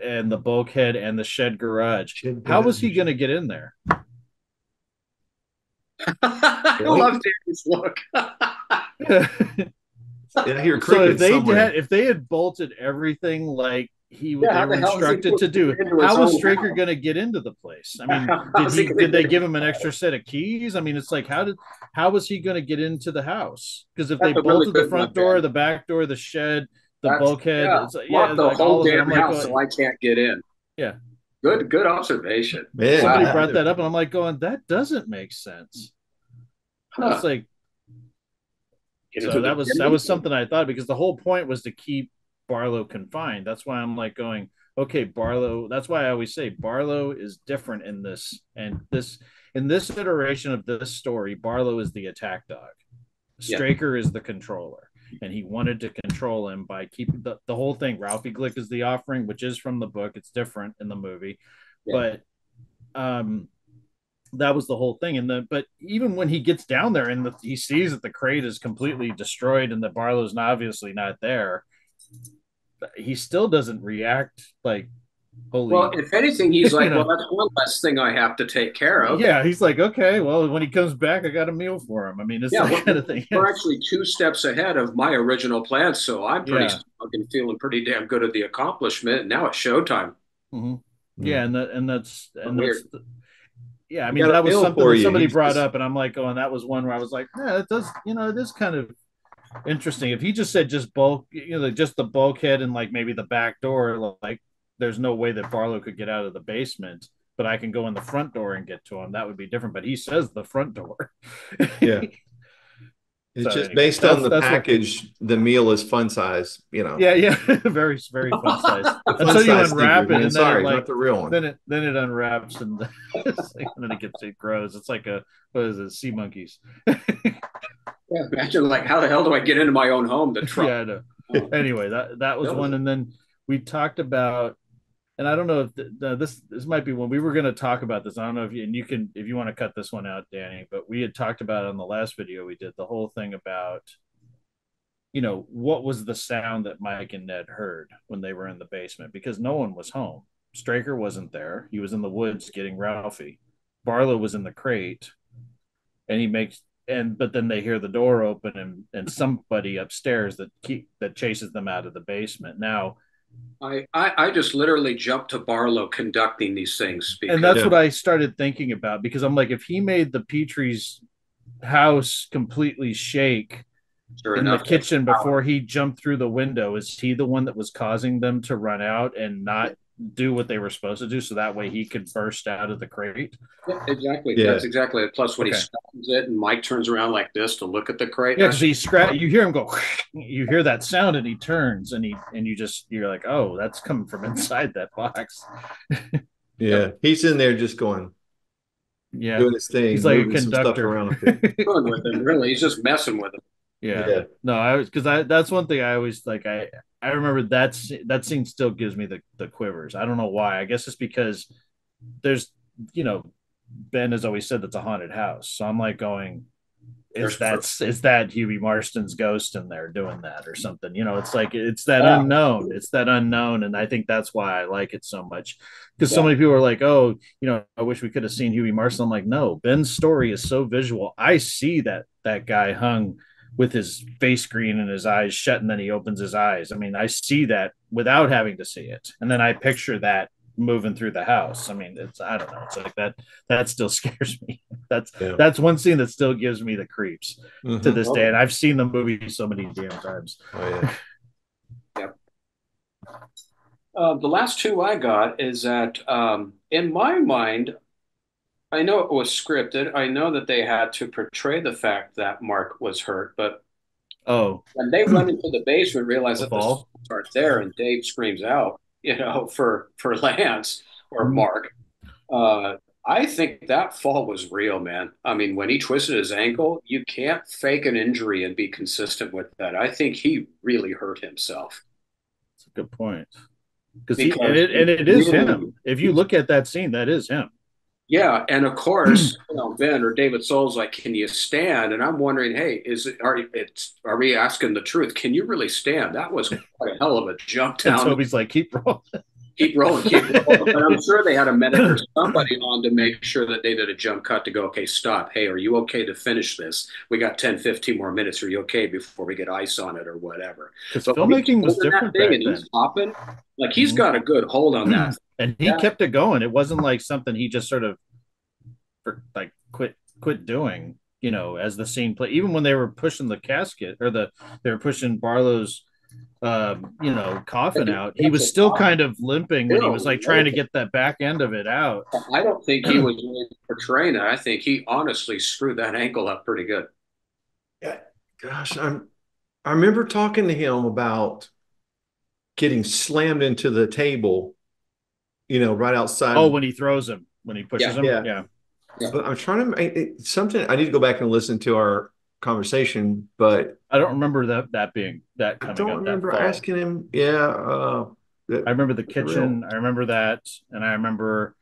and the bulkhead and the shed garage. How was he going to get in there? I love Danny's look. So if they had bolted everything like they were instructed to do, how was Straker going to get into the place? I mean, did they give him an extra set of keys? I mean, it's like how was he going to get into the house? Because if they bolted the front door, the back door, the shed, the bulkhead, the whole damn house, so I can't get in. Yeah. Good observation. Man, somebody brought that up, and I'm like going, that doesn't make sense. It's like, so that was something I thought, because the whole point was to keep Barlow confined. That's why I'm like going, okay, Barlow. That's why I always say Barlow is different in this, and in this iteration of this story, Barlow is the attack dog. Straker is the controller. And he wanted to control him by keeping the whole thing. Ralphie Glick is the offering, which is from the book. It's different in the movie, but that was the whole thing. But even when he gets down there and he sees that the crate is completely destroyed and that Barlow's obviously not there, he still doesn't react like, holy. Well, if anything, he's like, well, that's one less thing I have to take care of. Yeah, he's like, okay, well, when he comes back, I got a meal for him. I mean, it's that kind of thing. We're actually 2 steps ahead of my original plan, so I'm feeling pretty damn good at the accomplishment. Now it's showtime. Mm-hmm. Yeah, and that's I mean, that was something that somebody brought up, and I'm like, oh, and that was one where I was like, yeah, it does, it is kind of interesting. If he just said just the bulkhead and like maybe the back door, like, there's no way that Barlow could get out of the basement, but I can go in the front door and get to him. That would be different. But he says the front door. Yeah. So It's just anyway, based on the that's what. package. The meal is fun size, you know. Yeah, yeah, very very fun size Fun until you size unwrap figure, it, man. and then it Sorry, like not the real one. then it unwraps and then it grows. It's like a what is it? Sea monkeys. Yeah, imagine like how the hell do I get into my own home? The truck. Yeah, I know. Oh, Anyway, that was that was one, and then we talked about, and I don't know if this might be when we were going to talk about this. I don't know if you, and you can if you want to cut this one out, Danny. But we had talked about on the last video we did the whole thing about what was the sound that Mike and Ned heard when they were in the basement because no one was home. Straker wasn't there; he was in the woods getting Ralphie. Barlow was in the crate, and he makes but then they hear the door open and somebody upstairs that chases them out of the basement. Now, I just literally jumped to Barlow conducting these things and because that's Yeah. what I started thinking about because I'm like, if he made the Petrie's house completely shake sure in the enough, that's kitchen power. before he jumped through the window, is he the one that was causing them to run out and not do what they were supposed to do so that way he could burst out of the crate? Yeah, exactly. Yeah. That's exactly it. Plus, when he Okay. stops it and Mike turns around like this to look at the crate, Yeah, because you hear him go, you hear that sound, and he turns, and you're like, oh, that's coming from inside that box. Yeah. He's in there just going, Yeah, doing his thing, he's like a moving some stuff conductor. around a bit. screwing with him. Really, he's just messing with him. Yeah, Yeah. no, I was because I that's one thing I always like. I remember that scene still gives me the quivers. I don't know why. I guess it's because there's you know Ben has always said that's a haunted house, so I'm like going, There's is that Huey Marston's ghost in there doing that or something? It's like it's that yeah, unknown. It's that unknown, and I think that's why I like it so much. Because so yeah. many people are like, "Oh, I wish we could have seen Huey Marston." I'm like, no, Ben's story is so visual. I see that guy hung with his face green and his eyes shut, and then he opens his eyes. I mean, I see that without having to see it, and then I picture that moving through the house. I mean, it's I don't know. It's like that still scares me. That's Yeah. that's one scene that still gives me the creeps to Mhm. this day. And I've seen the movie so many damn times. Oh, yeah. Yep. The last two I got is that in my mind, I know it was scripted. I know that they had to portray the fact that Mark was hurt, but Oh, when they run into the basement, realize the that the fall. swords aren't there, and Dave screams out, for Lance or Mark. Uh, I think that fall was real, man. I mean, when he twisted his ankle, you can't fake an injury and be consistent with that. I think he really hurt himself That's a good point. Because he because and he it is really, him. If you look at that scene, that is him. yeah. And of course, Ben or David Soul's like, "Can you stand?" And I'm wondering, hey, are we asking the truth? Can you really stand? That was quite a hell of a jump And down. Toby's like, keep rolling. Keep rolling, keep rolling. But I'm sure they had a medic or somebody on to make sure that they did a jump cut to go, okay, stop. Hey, are you okay to finish this? We got 10, 15 more minutes. Are you okay before we get ice on it or whatever? Because But when he's filmmaking was holding that different thing back and then. he's hopping, like he's Mhm. got a good hold on that. And he kept it going. It wasn't like something he just sort of like quit doing, as the scene played. Even when they were pushing the casket or they were pushing Barlow's coffin out, he was still kind of limping when he was like trying to get that back end of it out. I don't think he was really portraying that. I think he honestly screwed that ankle up pretty good. Yeah. Gosh, I remember talking to him about getting slammed into the table, right outside Oh, of, when he throws him, when he pushes Yeah. him. yeah. Yeah. Yeah. But I'm trying to something I need to go back and listen to our conversation, but I don't remember that being that I coming don't up that remember fall. asking him. Yeah, I remember the kitchen. real. I remember that, and I remember,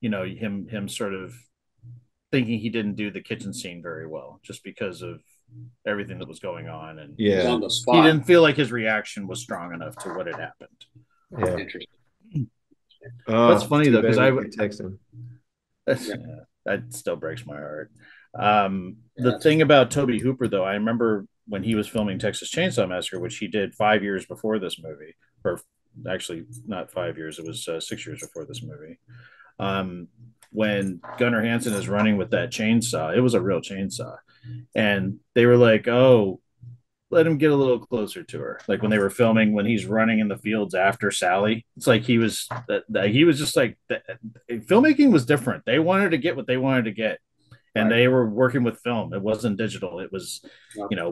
him sort of thinking he didn't do the kitchen scene very well, just because of everything that was going on, and He was Yeah, on the he spot. didn't feel like his reaction was strong enough to what had happened. yeah. Interesting. That's funny Too though, bad because we could text him. Yeah. that still breaks my heart. The Yeah. thing about Toby Hooper, though, I remember when he was filming Texas Chainsaw Massacre, which he did 5 years before this movie, or actually not 5 years, it was 6 years before this movie. When Gunnar Hansen is running with that chainsaw, it was a real chainsaw, and they were like, "Oh, let him get a little closer to her. Like when they were filming, when he's running in the fields after Sally, it's like he was just like filmmaking was different. They wanted to get what they wanted to get, and they were working with film. It wasn't digital. It was,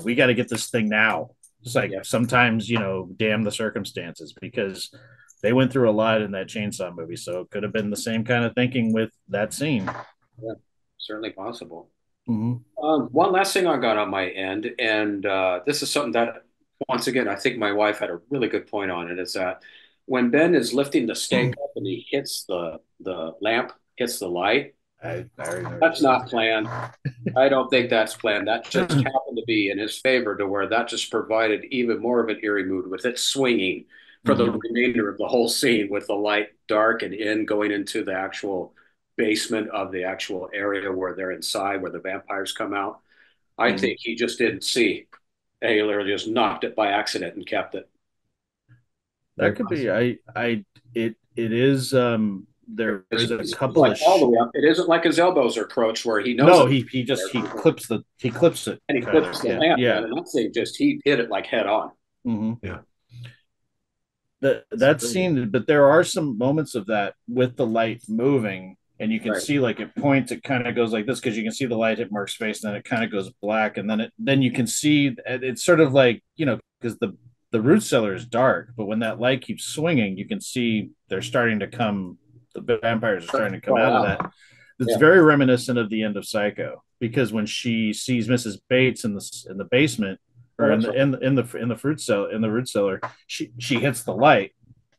we got to get this thing now. It's like sometimes, damn the circumstances, because they went through a lot in that chainsaw movie. So it could have been the same kind of thinking with that scene. Yeah, certainly possible. Mm-hmm. One last thing I got on my end, and this is something that, once again, I think my wife had a really good point on it, is that when Ben is lifting the steak up and he hits the lamp, hits the light, that's not planned. I don't think that's planned. That just happened to be in his favor, to where that just provided even more of an eerie mood with it swinging for the remainder of the whole scene, with the light dark and going into the actual basement of the actual area where they're inside, where the vampires come out. I think he just didn't see. He literally just knocked it by accident and kept it. That could be. It is. There is a couple like of all the way up. It isn't like his elbows are crouched where he knows. No, he clips it and he clips the lamp. Yeah, and that thing just he hit it like head on. Mm-hmm. Yeah. That scene, but there are some moments of that with the light moving, and you can see like it points. It kind of goes like this, because you can see the light hit Mark's face, and then it kind of goes black, and then you can see it's sort of like, because the root cellar is dark, but when that light keeps swinging, you can see they're starting to come. The vampires are starting to come out of that. It's very reminiscent of the end of Psycho, because when she sees Mrs. Bates in the basement, or in the root cellar, she hits the light,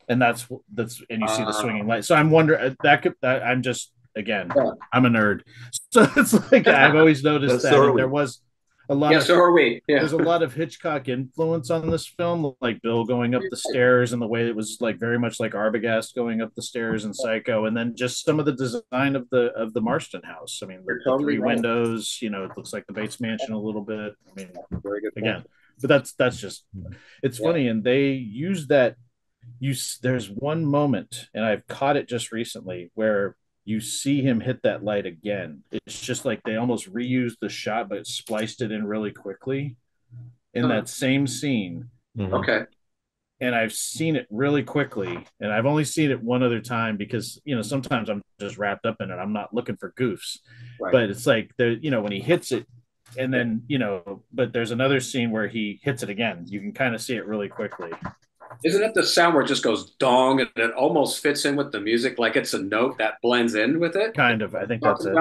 and that's and you see the swinging light. So I'm wondering I'm just, again, I'm a nerd, so it's like I've always noticed that there was a lot. So are we. Yeah. There's a lot of Hitchcock influence on this film, like Bill going up the stairs, and the way it was like very much like Arbogast going up the stairs in Psycho, and then just some of the design of the Marston house. I mean, the three windows. It looks like the Bates Mansion a little bit. I mean, very good again, but that's just, it's funny, and they use that. There's one moment, and I've caught it just recently, where you see him hit that light again. It's just like they almost reused the shot, but spliced it in really quickly in that same scene. Okay. And I've seen it really quickly, and I've only seen it one other time, because sometimes I'm just wrapped up in it. I'm not looking for goofs, but it's like when he hits it, and then but there's another scene where he hits it again. You can kind of see it really quickly. Isn't it the sound where it just goes dong, and it almost fits in with the music, like it's a note that blends in with it? Kind of. I think that's it.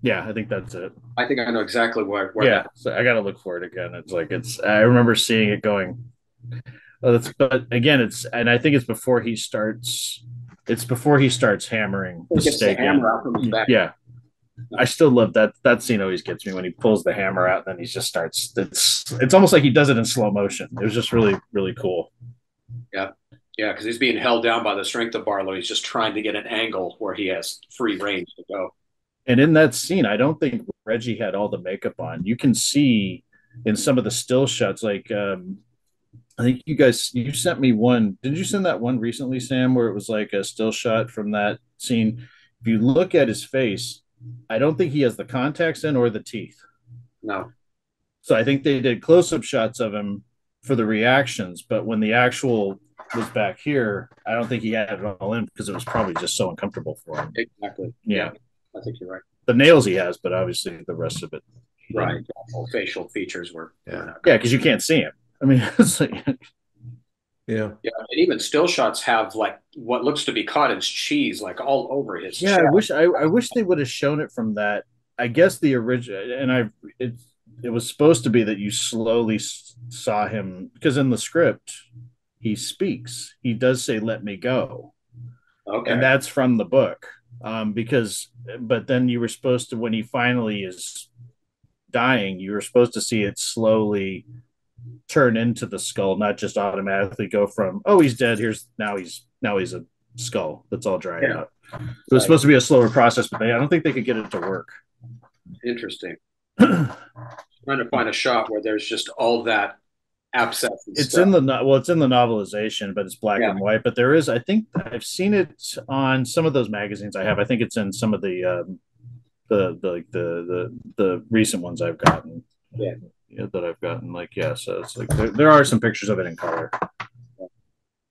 Yeah, I think that's it. I think I know exactly where that. So I got to look for it again. It's like I remember seeing it going. But again, and I think it's before he starts. It's before he starts hammering the stake. Hammer out from his back. Yeah. I still love that scene. Always gets me when he pulls the hammer out, and then he just starts. It's almost like he does it in slow motion. It was just really, really cool. Yeah, because he's being held down by the strength of Barlow. He's just trying to get an angle where he has free range to go. And in that scene, I don't think Reggie had all the makeup on. You can see in some of the still shots, like I think you sent me one. Did you send that one recently, Sam, where it was like a still shot from that scene? If you look at his face, I don't think he has the contacts in or the teeth. No. So I think they did close-up shots of him for the reactions, but when the actual was back here, I don't think he had it all in, because it was probably just so uncomfortable for him. Exactly. Yeah. I think you're right. The nails he has, but obviously the rest of it. Right. All facial features were. Yeah, because you can't see him. I mean, it's like, yeah. And even still shots have like what looks to be cottage cheese like all over his chest. I wish they would have shown it from that. I guess the original, and it was supposed to be that you slowly saw him, because in the script he speaks. He does say, "Let me go." Okay. And that's from the book. But then you were supposed to, when he finally is dying, you were supposed to see it slowly turn into the skull, not just automatically go from, oh, he's dead, now he's a skull that's all dried out. It was supposed to be a slower process, but I don't think they could get it to work. Interesting. Trying to find a shot where there's just all that abscess. It's in the novelization, but it's black and white. But there is, I think I've seen it on some of those magazines I have. I think it's in some of the recent ones I've gotten. that I've gotten. Like, yeah, so it's like there are some pictures of it in color.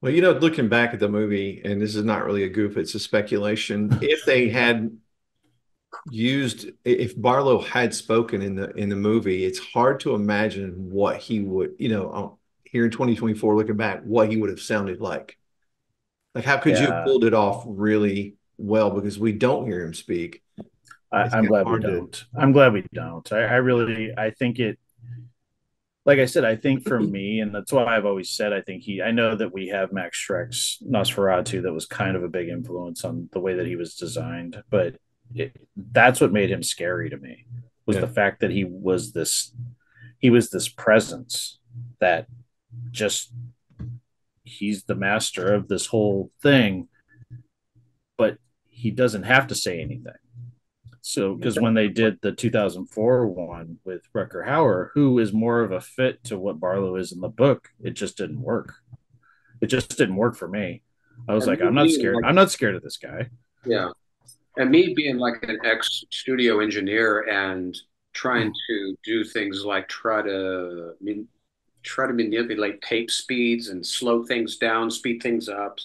Well, looking back at the movie, and this is not really a goof, it's a speculation. If they had if Barlow had spoken in the movie, it's hard to imagine what he would, here in 2024, looking back, what he would have sounded like. Like, how could you have pulled it off really well? Because we don't hear him speak. I'm glad we don't. I'm glad we don't. I think it, like I said, I think for me, and that's why I've always said, I know that we have Max Schreck's Nosferatu that was kind of a big influence on the way that he was designed, but that's what made him scary to me, was the fact that he was this presence that just, he's the master of this whole thing, but he doesn't have to say anything. So, because when they did the 2004 one with Rutger Hauer, who is more of a fit to what Barlow is in the book, it just didn't work. It just didn't work for me. I was like, I'm not scared. I'm not scared of this guy. Yeah. And me being like an ex-studio engineer and trying to do things like try to manipulate tape speeds and slow things down, speed things up.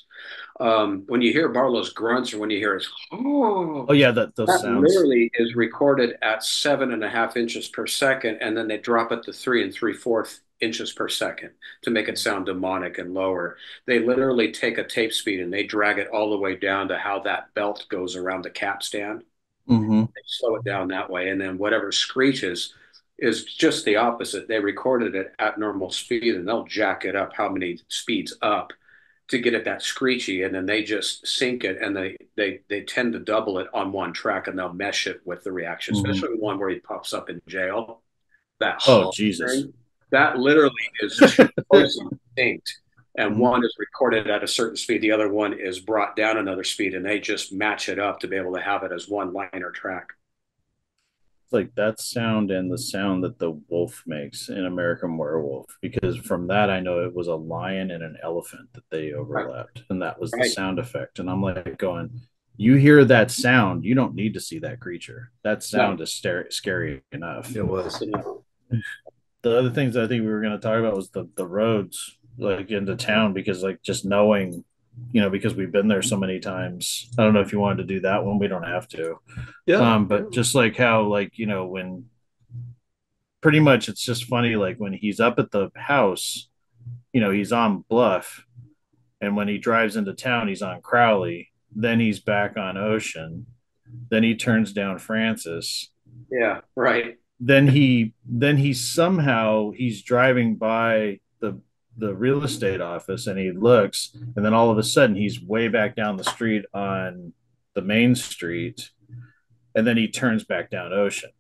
When you hear Barlow's grunts or when you hear his that sounds literally is recorded at 7.5 inches per second, and then they drop it to 3 3/4 inches per second to make it sound demonic and lower. They literally take a tape speed and they drag it all the way down to how that belt goes around the capstan. Mm-hmm. They slow it down that way, and then whatever screeches is just the opposite. They recorded it at normal speed and they'll jack it up how many speeds up to get it that screechy, and then they just sync it, and they tend to double it on one track, and they'll mesh it with the reaction, especially the one where he pops up in jail. That Jesus thing, that literally is two voices synced, and one is recorded at a certain speed, the other one is brought down another speed, and they just match it up to be able to have it as one liner track. Like that sound and the sound that the wolf makes in American Werewolf, because from that I know it was a lion and an elephant that they overlapped, and that was the sound effect. And I'm like going, you hear that sound, you don't need to see that creature. That sound is scary enough. It was. The other things I think we were going to talk about was the roads, like into town, because like just knowing, because we've been there so many times. I don't know if you wanted to do that one. We don't have to. Yeah. But just like how, like, when pretty much it's just funny, like when he's up at the house, he's on Bluff, and when he drives into town, he's on Crowley, then he's back on Ocean, then he turns down Francis. Yeah, right. Then he's driving by the real estate office, and he looks, and then all of a sudden he's way back down the street on the main street, and then he turns back down Ocean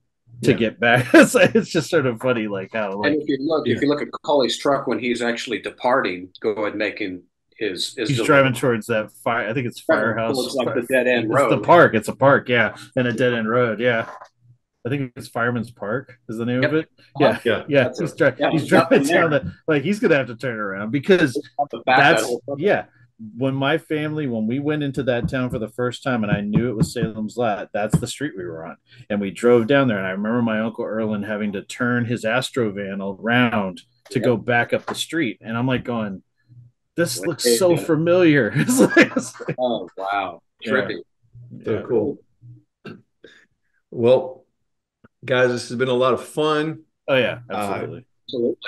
to get back. It's just sort of funny, like how, like, and if you look at Colley's truck when he's actually departing, go ahead making his he's driving towards that fire. I think it's Firehouse. It's like the dead end road. It's the park. It's a park, yeah, and a dead end road, yeah. I think it's Fireman's Park is the name of it. Yeah. He's driving down the, like, he's gonna have to turn around, because when we went into that town for the first time and I knew it was Salem's Lot, that's the street we were on, and we drove down there, and I remember my Uncle Erlen having to turn his Astro van around to go back up the street, and I'm like going, this looks so familiar. Oh wow, trippy. So cool. Well, guys, this has been a lot of fun. Oh yeah, absolutely.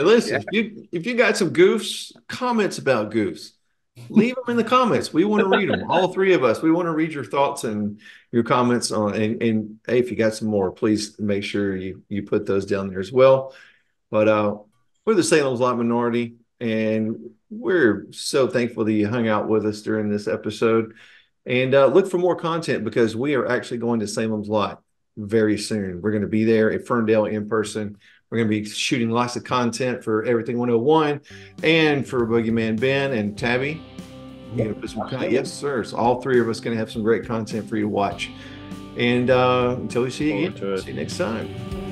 Listen, if you got some goofs, comments about goofs, leave them in the comments. We want to read them. All three of us. We want to read your thoughts and your comments on. And hey, if you got some more, please make sure you put those down there as well. But we're the Salem's Lot minority, and we're so thankful that you hung out with us during this episode. And look for more content, because we are actually going to Salem's Lot very soon. We're going to be there at Ferndale in person. We're going to be shooting lots of content for Everything 101 and for Boogeyman Ben and Tabby. You're going to put some content? Yes, sir. So all three of us going to have some great content for you to watch. And until we see you again, see you next time.